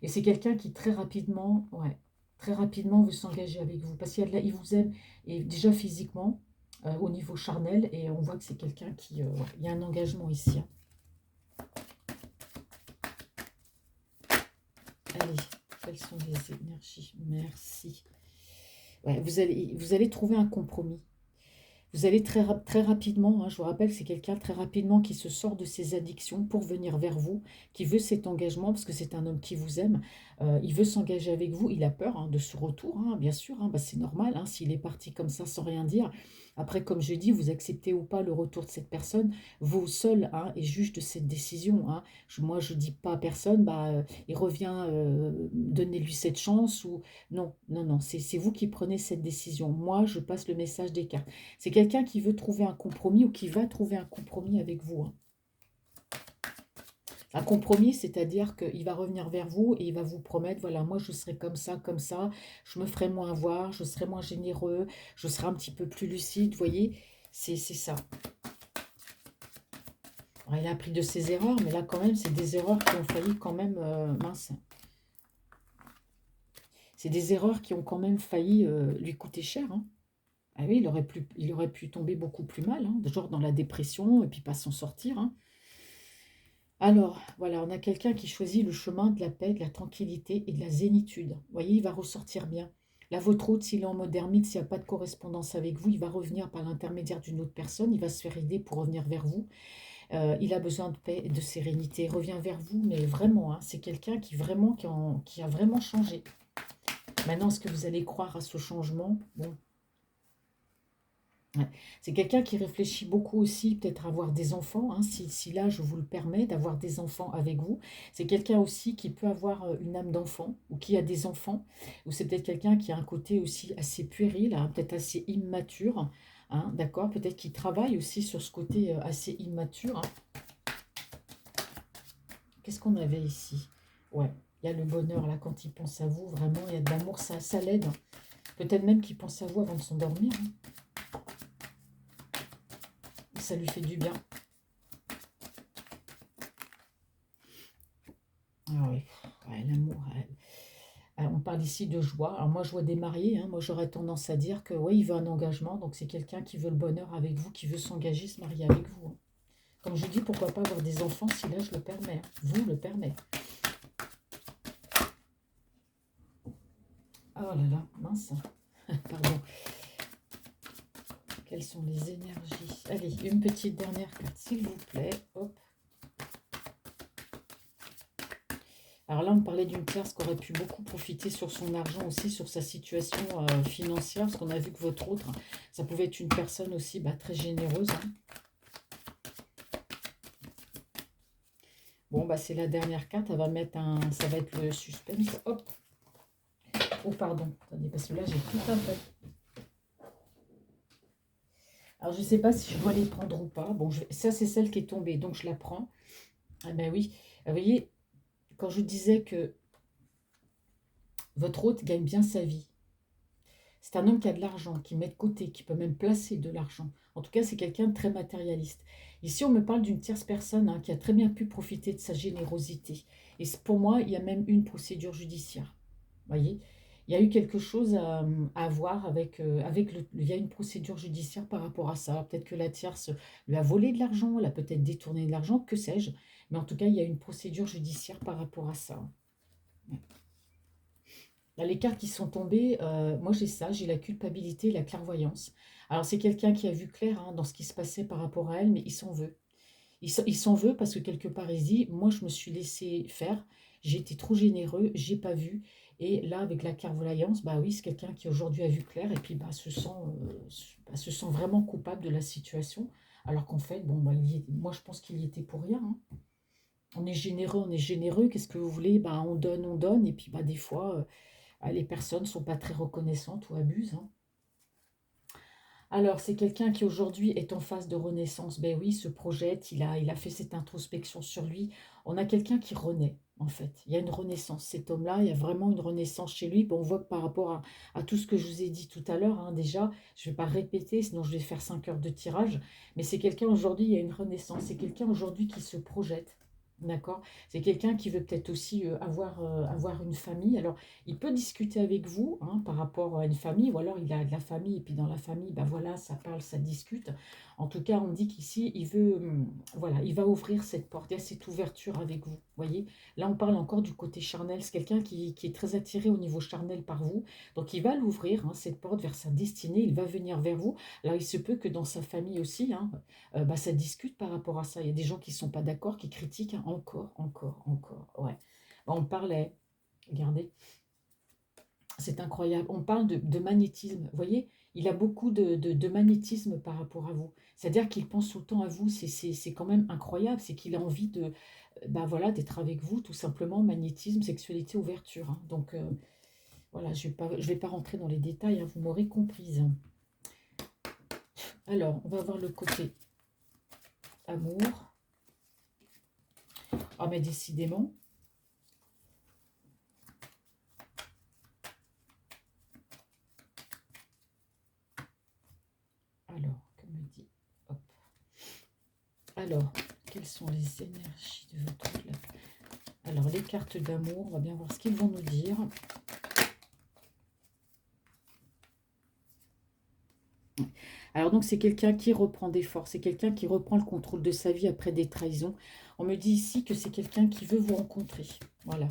S1: Et c'est quelqu'un qui très rapidement, ouais, très rapidement veut s'engager avec vous. Parce qu'il vous aime, et déjà physiquement, au niveau charnel, et on voit que c'est quelqu'un qui... ouais, il y a un engagement ici, hein. Allez, quelles sont les énergies? Merci. Ouais, vous allez trouver un compromis. Vous allez très rapidement, hein, je vous rappelle, c'est quelqu'un très rapidement qui se sort de ses addictions pour venir vers vous, qui veut cet engagement, parce que c'est un homme qui vous aime. Il veut s'engager avec vous, il a peur, hein, de ce retour, hein, bien sûr, hein, bah, c'est normal, hein, s'il est parti comme ça sans rien dire. Après, comme je dis, vous acceptez ou pas le retour de cette personne, vous seul, hein, et juge de cette décision, hein. Moi, je ne dis pas à personne, bah, il revient, donnez-lui cette chance, ou non, non, non, c'est vous qui prenez cette décision. Moi, je passe le message des cartes. C'est quelqu'un qui veut trouver un compromis ou qui va trouver un compromis avec vous, hein. Un compromis, c'est-à-dire qu'il va revenir vers vous et il va vous promettre, voilà, moi je serai comme ça, je me ferai moins voir, je serai moins généreux, je serai un petit peu plus lucide, vous voyez, c'est ça. Alors, il a appris de ses erreurs, mais là quand même, c'est des erreurs qui ont failli quand même, mince. C'est des erreurs qui ont quand même failli lui coûter cher, hein. Ah oui, il aurait pu tomber beaucoup plus mal, hein, genre dans la dépression et puis pas s'en sortir, hein. Alors, voilà, on a quelqu'un qui choisit le chemin de la paix, de la tranquillité et de la zénitude. Vous voyez, il va ressortir bien. Là, votre hôte, s'il est en mode ermite, s'il n'y a pas de correspondance avec vous, il va revenir par l'intermédiaire d'une autre personne, il va se faire aider pour revenir vers vous. Il a besoin de paix et de sérénité, il revient vers vous, mais vraiment, hein, c'est quelqu'un qui a vraiment changé. Maintenant, est-ce que vous allez croire à ce changement? Bon, ouais. C'est quelqu'un qui réfléchit beaucoup aussi, peut-être à avoir des enfants, hein, si l'âge vous le permet, d'avoir des enfants avec vous. C'est quelqu'un aussi qui peut avoir une âme d'enfant, ou qui a des enfants, ou c'est peut-être quelqu'un qui a un côté aussi assez puéril, hein, peut-être assez immature, hein, d'accord? Peut-être qu'il travaille aussi sur ce côté assez immature, hein. Qu'est-ce qu'on avait ici? Ouais, il y a le bonheur, là, quand il pense à vous, vraiment, il y a de l'amour, ça l'aide, hein. Peut-être même qu'il pense à vous avant de s'endormir, hein. Ça lui fait du bien. Ah oui, ouais, l'amour. On parle ici de joie. Alors moi, je vois des mariés, hein. Moi, j'aurais tendance à dire que oui, il veut un engagement. Donc, c'est quelqu'un qui veut le bonheur avec vous, qui veut s'engager, se marier avec vous, hein. Comme je dis, pourquoi pas avoir des enfants si l'âge le permet, hein. Vous le permet. Oh là là, mince. Pardon. Quelles sont les énergies? Allez, une petite dernière carte, s'il vous plaît. Hop. Alors là, on parlait d'une tierce qui aurait pu beaucoup profiter sur son argent aussi, sur sa situation financière, parce qu'on a vu que votre autre, hein, ça pouvait être une personne aussi, bah, très généreuse, hein. Bon, bah, c'est la dernière carte, elle va mettre ça va être le suspense. Hop. Oh, pardon. Attendez, parce que là, j'ai tout un peu. Alors, je ne sais pas si je dois les prendre ou pas. Bon, ça, c'est celle qui est tombée, donc je la prends. Ah ben oui. Vous voyez, quand je disais que votre hôte gagne bien sa vie, c'est un homme qui a de l'argent, qui met de côté, qui peut même placer de l'argent. En tout cas, c'est quelqu'un de très matérialiste. Ici, on me parle d'une tierce personne, hein, qui a très bien pu profiter de sa générosité. Et pour moi, il y a même une procédure judiciaire. Voyez. Il y a eu quelque chose à voir avec il y a une procédure judiciaire par rapport à ça. Peut-être que la tierce lui a volé de l'argent, elle a peut-être détourné de l'argent, que sais-je. Mais en tout cas, il y a une procédure judiciaire par rapport à ça. Là, les cartes qui sont tombées, moi j'ai ça, j'ai la culpabilité et la clairvoyance. Alors c'est quelqu'un qui a vu clair hein, dans ce qui se passait par rapport à elle, mais il s'en veut. Il s'en veut parce que quelque part il se dit, moi je me suis laissé faire, j'ai été trop généreux, j'ai pas vu. Et là avec la clairvoyance, bah oui, c'est quelqu'un qui aujourd'hui a vu clair et puis bah, se sent vraiment coupable de la situation. Alors qu'en fait, bon, bah, moi je pense qu'il y était pour rien, hein. On est généreux, qu'est-ce que vous voulez? Bah, on donne, et puis bah, des fois, les personnes ne sont pas très reconnaissantes ou abusent, hein. Alors, c'est quelqu'un qui aujourd'hui est en phase de renaissance. Ben oui, il se projette, il a fait cette introspection sur lui. On a quelqu'un qui renaît, en fait. Il y a une renaissance. Cet homme-là, il y a vraiment une renaissance chez lui. Bon, on voit que par rapport à tout ce que je vous ai dit tout à l'heure, hein, déjà, je ne vais pas répéter, sinon je vais faire 5 heures de tirage. Mais c'est quelqu'un aujourd'hui, il y a une renaissance. C'est quelqu'un aujourd'hui qui se projette. D'accord? C'est quelqu'un qui veut peut-être aussi avoir une famille. Alors, il peut discuter avec vous hein, par rapport à une famille, ou alors il a de la famille, et puis dans la famille, ben voilà, ça parle, ça discute. En tout cas, on dit qu'ici, il veut, voilà, il va ouvrir cette porte, il y a cette ouverture avec vous, voyez. Là, on parle encore du côté charnel, c'est quelqu'un qui est très attiré au niveau charnel par vous, donc il va l'ouvrir, hein, cette porte vers sa destinée, il va venir vers vous. Alors, il se peut que dans sa famille aussi, hein, bah, ça discute par rapport à ça. Il y a des gens qui ne sont pas d'accord, qui critiquent, hein, encore, ouais. On parlait, regardez. C'est incroyable. On parle de magnétisme. Vous voyez, il a beaucoup de magnétisme par rapport à vous. C'est-à-dire qu'il pense tout le temps à vous. C'est quand même incroyable. C'est qu'il a envie ben voilà, d'être avec vous, tout simplement. Magnétisme, sexualité, ouverture, hein. Donc, voilà, je vais pas rentrer dans les détails, hein, vous m'aurez comprise. Alors, on va voir le côté amour. Ah, mais décidément. Alors, que me dit... Hop. Alors, quelles sont les énergies de votre couple? Alors, les cartes d'amour, on va bien voir ce qu'ils vont nous dire. Alors, donc, c'est quelqu'un qui reprend des forces, c'est quelqu'un qui reprend le contrôle de sa vie après des trahisons. On me dit ici que c'est quelqu'un qui veut vous rencontrer. Voilà.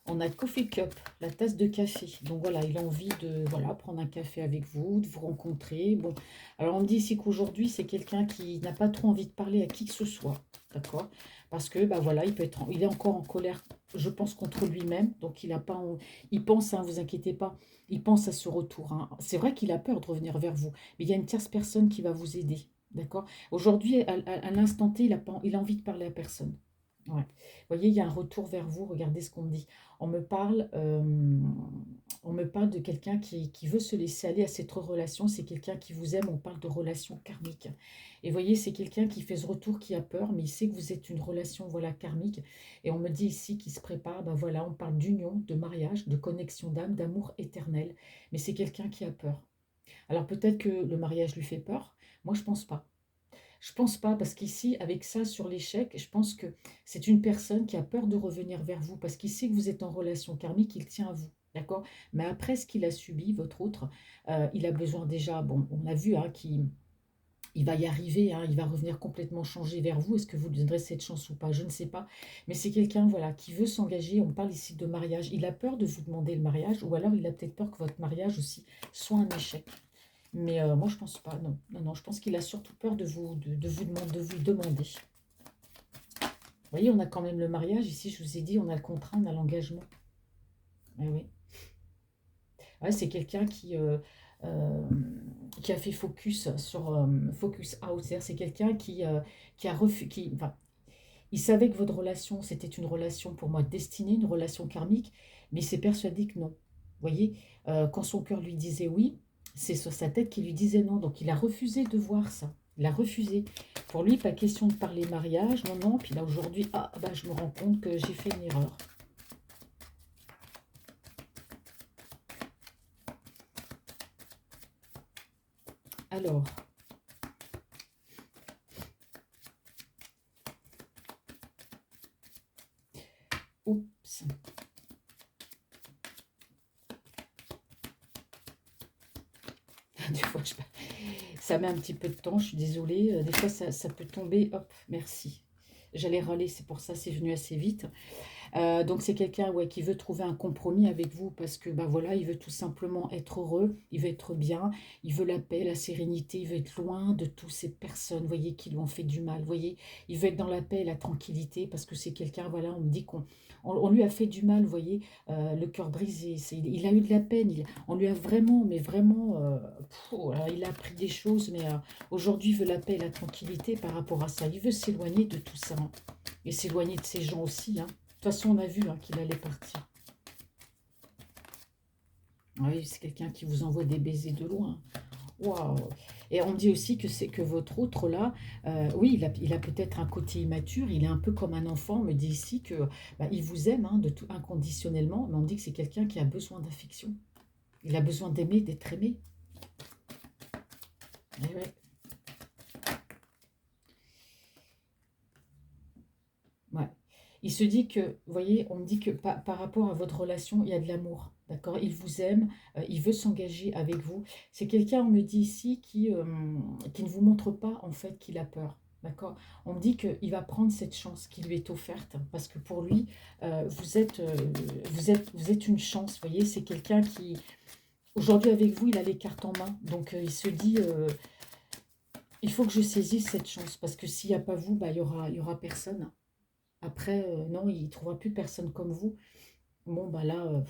S1: On a Coffee Cup, la tasse de café. Donc voilà, il a envie de voilà, prendre un café avec vous, de vous rencontrer. Bon, alors on me dit ici qu'aujourd'hui, c'est quelqu'un qui n'a pas trop envie de parler à qui que ce soit. D'accord? Parce que bah voilà, il est encore en colère, je pense, contre lui-même. Donc il a pas il pense, hein, vous inquiétez pas, il pense à ce retour, hein. C'est vrai qu'il a peur de revenir vers vous, mais il y a une tierce personne qui va vous aider. D'accord? Aujourd'hui, à l'instant T, il a envie de parler à personne. Ouais. Vous voyez, il y a un retour vers vous. Regardez ce qu'on me dit. On me parle, euh, on me parle de quelqu'un qui veut se laisser aller à cette relation. C'est quelqu'un qui vous aime. On parle de relation karmique. Et vous voyez, c'est quelqu'un qui fait ce retour, qui a peur, mais il sait que vous êtes une relation voilà, karmique. Et on me dit ici qu'il se prépare. Ben voilà, on parle d'union, de mariage, de connexion d'âme, d'amour éternel. Mais c'est quelqu'un qui a peur. Alors peut-être que le mariage lui fait peur. Moi, je pense pas. Je pense pas, parce qu'ici, avec ça sur l'échec, je pense que c'est une personne qui a peur de revenir vers vous, parce qu'il sait que vous êtes en relation karmique, il tient à vous. D'accord? Mais après ce qu'il a subi, votre autre, il a besoin déjà, bon, on a vu hein, qu'il il va y arriver, hein, il va revenir complètement changé vers vous. Est-ce que vous lui donnerez cette chance ou pas? Je ne sais pas. Mais c'est quelqu'un voilà, qui veut s'engager. On parle ici de mariage. Il a peur de vous demander le mariage, ou alors il a peut-être peur que votre mariage aussi soit un échec. Mais moi, je pense pas, non. Non, non, je pense qu'il a surtout peur de vous demander. Vous voyez, on a quand même le mariage. Ici, je vous ai dit, on a le contrat, on a l'engagement. Eh oui. Ouais, c'est quelqu'un euh, qui a fait focus sur Focus Out. C'est-à-dire, c'est quelqu'un qui a refusé, enfin, il savait que votre relation, c'était une relation pour moi destinée, une relation karmique, mais il s'est persuadé que non. Vous voyez, quand son cœur lui disait oui, c'est sur sa tête qui lui disait non. Donc il a refusé de voir ça. Il a refusé. Pour lui, pas question de parler mariage, non, non. Puis là aujourd'hui, ah, bah, je me rends compte que j'ai fait une erreur. Alors, oups. Ça met un petit peu de temps, je suis désolée. Des fois, ça peut tomber. Hop, merci. J'allais râler, c'est pour ça, c'est venu assez vite. Donc c'est quelqu'un, ouais, qui veut trouver un compromis avec vous parce que bah voilà, il veut tout simplement être heureux, il veut être bien, il veut la paix, la sérénité, il veut être loin de toutes ces personnes, vous voyez, qui lui ont fait du mal, vous voyez, il veut être dans la paix et la tranquillité parce que c'est quelqu'un, voilà, on me dit on lui a fait du mal, vous voyez, le cœur brisé, il a eu de la peine, on lui a vraiment, mais vraiment, alors, il a appris des choses, mais aujourd'hui il veut la paix et la tranquillité par rapport à ça, il veut s'éloigner de tout ça, hein, et s'éloigner de ces gens aussi, hein. De toute façon, on a vu hein, qu'il allait partir. Oui, c'est quelqu'un qui vous envoie des baisers de loin. Waouh! Et on me dit aussi que c'est que votre autre là, oui, il a peut-être un côté immature, il est un peu comme un enfant. On me dit ici que bah, il vous aime hein, de tout inconditionnellement, mais on me dit que c'est quelqu'un qui a besoin d'affection. Il a besoin d'aimer, d'être aimé. Eh ouais, ouais. Il se dit que, vous voyez, on me dit que par rapport à votre relation, il y a de l'amour, d'accord? Il vous aime, il veut s'engager avec vous. C'est quelqu'un, on me dit ici, qui ne vous montre pas en fait qu'il a peur, d'accord? On me dit qu'il va prendre cette chance qui lui est offerte, parce que pour lui, vous êtes une chance, vous voyez? C'est quelqu'un qui, aujourd'hui avec vous, il a les cartes en main, donc il se dit, il faut que je saisisse cette chance, parce que s'il n'y a pas vous, bah, il y aura personne. Après, non, il ne trouvera plus personne comme vous. Bon, bah là,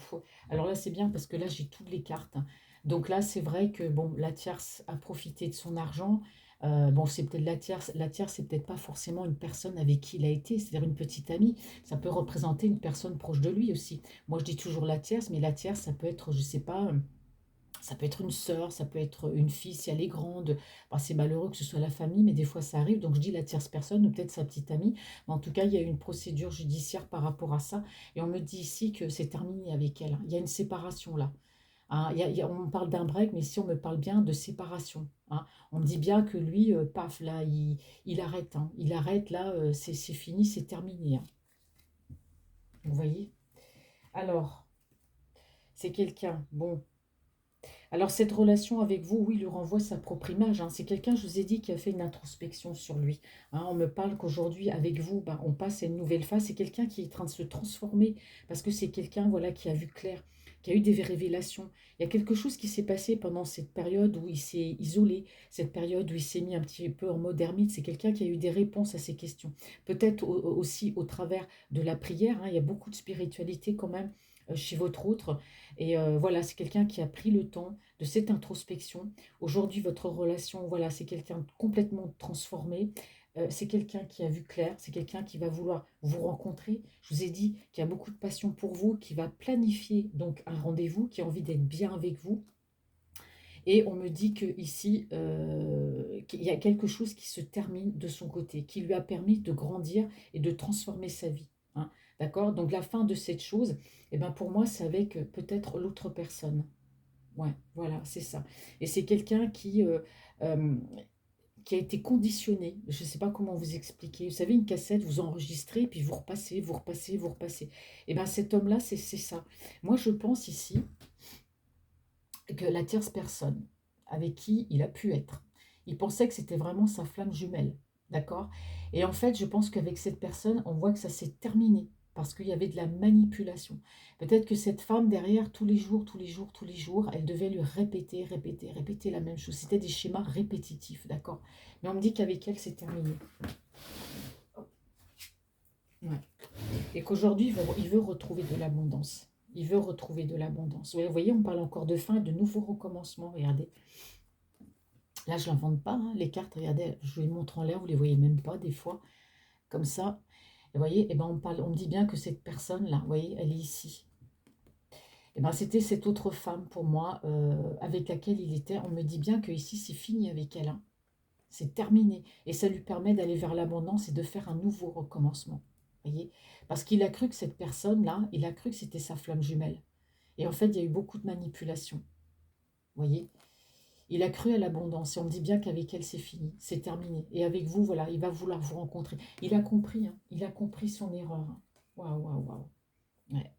S1: alors là, c'est bien parce que là, j'ai toutes les cartes, hein. Donc là, c'est vrai que, bon, la tierce a profité de son argent. Bon, c'est peut-être la tierce. La tierce, c'est peut-être pas forcément une personne avec qui il a été, c'est-à-dire une petite amie. Ça peut représenter une personne proche de lui aussi. Moi, je dis toujours la tierce, mais la tierce, ça peut être, je sais pas, ça peut être une sœur, ça peut être une fille si elle est grande. Bah, c'est malheureux que ce soit la famille, mais des fois ça arrive. Donc je dis la tierce personne ou peut-être sa petite amie. Mais en tout cas, il y a une procédure judiciaire par rapport à ça. Et on me dit ici que c'est terminé avec elle, hein. Il y a une séparation là, hein. On me parle d'un break, mais ici on me parle bien de séparation, hein. On me dit bien que lui, paf, là, il arrête, hein. Il arrête là, c'est fini, c'est terminé, hein. Vous voyez? Alors, c'est quelqu'un, bon. Alors cette relation avec vous, oui, lui renvoie sa propre image, hein. C'est quelqu'un, je vous ai dit, qui a fait une introspection sur lui, hein. On me parle qu'aujourd'hui, avec vous, ben, on passe à une nouvelle phase. C'est quelqu'un qui est en train de se transformer parce que c'est quelqu'un voilà, qui a vu clair, qui a eu des révélations. Il y a quelque chose qui s'est passé pendant cette période où il s'est isolé, cette période où il s'est mis un petit peu en mode ermite. C'est quelqu'un qui a eu des réponses à ces questions. Peut-être aussi au travers de la prière, hein. Il y a beaucoup de spiritualité quand même chez votre autre. Et voilà, c'est quelqu'un qui a pris le temps de cette introspection. Aujourd'hui, votre relation, voilà, c'est quelqu'un de complètement transformé. C'est quelqu'un qui a vu clair, c'est quelqu'un qui va vouloir vous rencontrer. Je vous ai dit qu'il y a beaucoup de passion pour vous, qui va planifier donc un rendez-vous, qui a envie d'être bien avec vous. Et on me dit que ici, qu'il y a quelque chose qui se termine de son côté, qui lui a permis de grandir et de transformer sa vie, hein. D'accord? Donc la fin de cette chose, eh ben pour moi, c'est avec peut-être l'autre personne. Ouais, voilà, c'est ça. Et c'est quelqu'un euh, qui a été conditionné. Je ne sais pas comment vous expliquer. Vous savez, une cassette, vous enregistrez, puis vous repassez, vous repassez, vous repassez. Et bien cet homme-là, c'est ça. Moi, je pense ici que la tierce personne avec qui il a pu être, il pensait que c'était vraiment sa flamme jumelle. D'accord? Et en fait, je pense qu'avec cette personne, on voit que ça s'est terminé parce qu'il y avait de la manipulation. Peut-être que cette femme, derrière, tous les jours, tous les jours, tous les jours, elle devait lui répéter, répéter, répéter la même chose. C'était des schémas répétitifs, d'accord? Mais on me dit qu'avec elle, c'est terminé. Ouais. Et qu'aujourd'hui, il veut retrouver de l'abondance. Il veut retrouver de l'abondance. Ouais, vous voyez, on parle encore de fin, de nouveaux recommencements. Regardez. Là, je ne l'invente pas, hein. Les cartes, regardez, je vous les montre en l'air, vous ne les voyez même pas des fois. Comme ça. Et vous voyez, eh ben, on me dit bien que cette personne-là, vous voyez, elle est ici. Eh ben, c'était cette autre femme pour moi avec laquelle il était. On me dit bien que ici, c'est fini avec elle, hein. C'est terminé. Et ça lui permet d'aller vers l'abondance et de faire un nouveau recommencement. Voyez, parce qu'il a cru que cette personne-là, il a cru que c'était sa flamme jumelle. Et en fait, il y a eu beaucoup de manipulation. Voyez, il a cru à l'abondance et on me dit bien qu'avec elle, c'est fini, c'est terminé. Et avec vous, voilà, il va vouloir vous rencontrer. Il a compris, hein, il a compris son erreur, hein. Waouh, waouh, waouh. Ouais.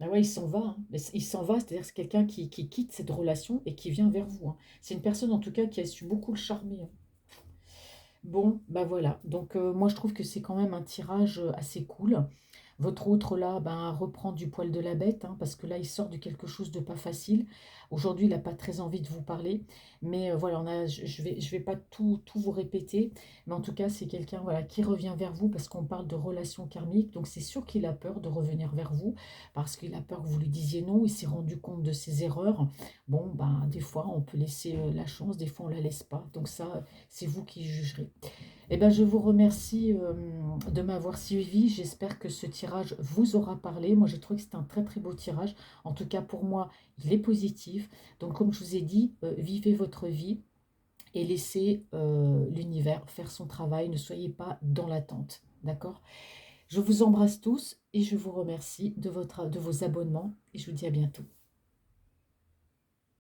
S1: Ah ouais, il s'en va, hein. Mais il s'en va, c'est-à-dire que c'est quelqu'un qui quitte cette relation et qui vient vers vous, hein. C'est une personne en tout cas qui a su beaucoup le charmer, hein. Bon, bah voilà. Donc moi je trouve que c'est quand même un tirage assez cool. Votre autre là, ben, reprend du poil de la bête, hein, parce que là, il sort de quelque chose de pas facile. Aujourd'hui, il n'a pas très envie de vous parler, mais voilà, je vais pas tout vous répéter, mais en tout cas, c'est quelqu'un voilà, qui revient vers vous parce qu'on parle de relations karmiques, donc c'est sûr qu'il a peur de revenir vers vous, parce qu'il a peur que vous lui disiez non, il s'est rendu compte de ses erreurs. Bon, ben, des fois, on peut laisser la chance, des fois, on la laisse pas, donc ça, c'est vous qui jugerez. Eh ben, je vous remercie de m'avoir suivi. J'espère que ce tirage vous aura parlé. Moi, j'ai trouvé que c'était un très très beau tirage. En tout cas, pour moi, il est positif. Donc, comme je vous ai dit, vivez votre vie et laissez l'univers faire son travail. Ne soyez pas dans l'attente. D'accord? Je vous embrasse tous et je vous remercie de vos abonnements et je vous dis à bientôt.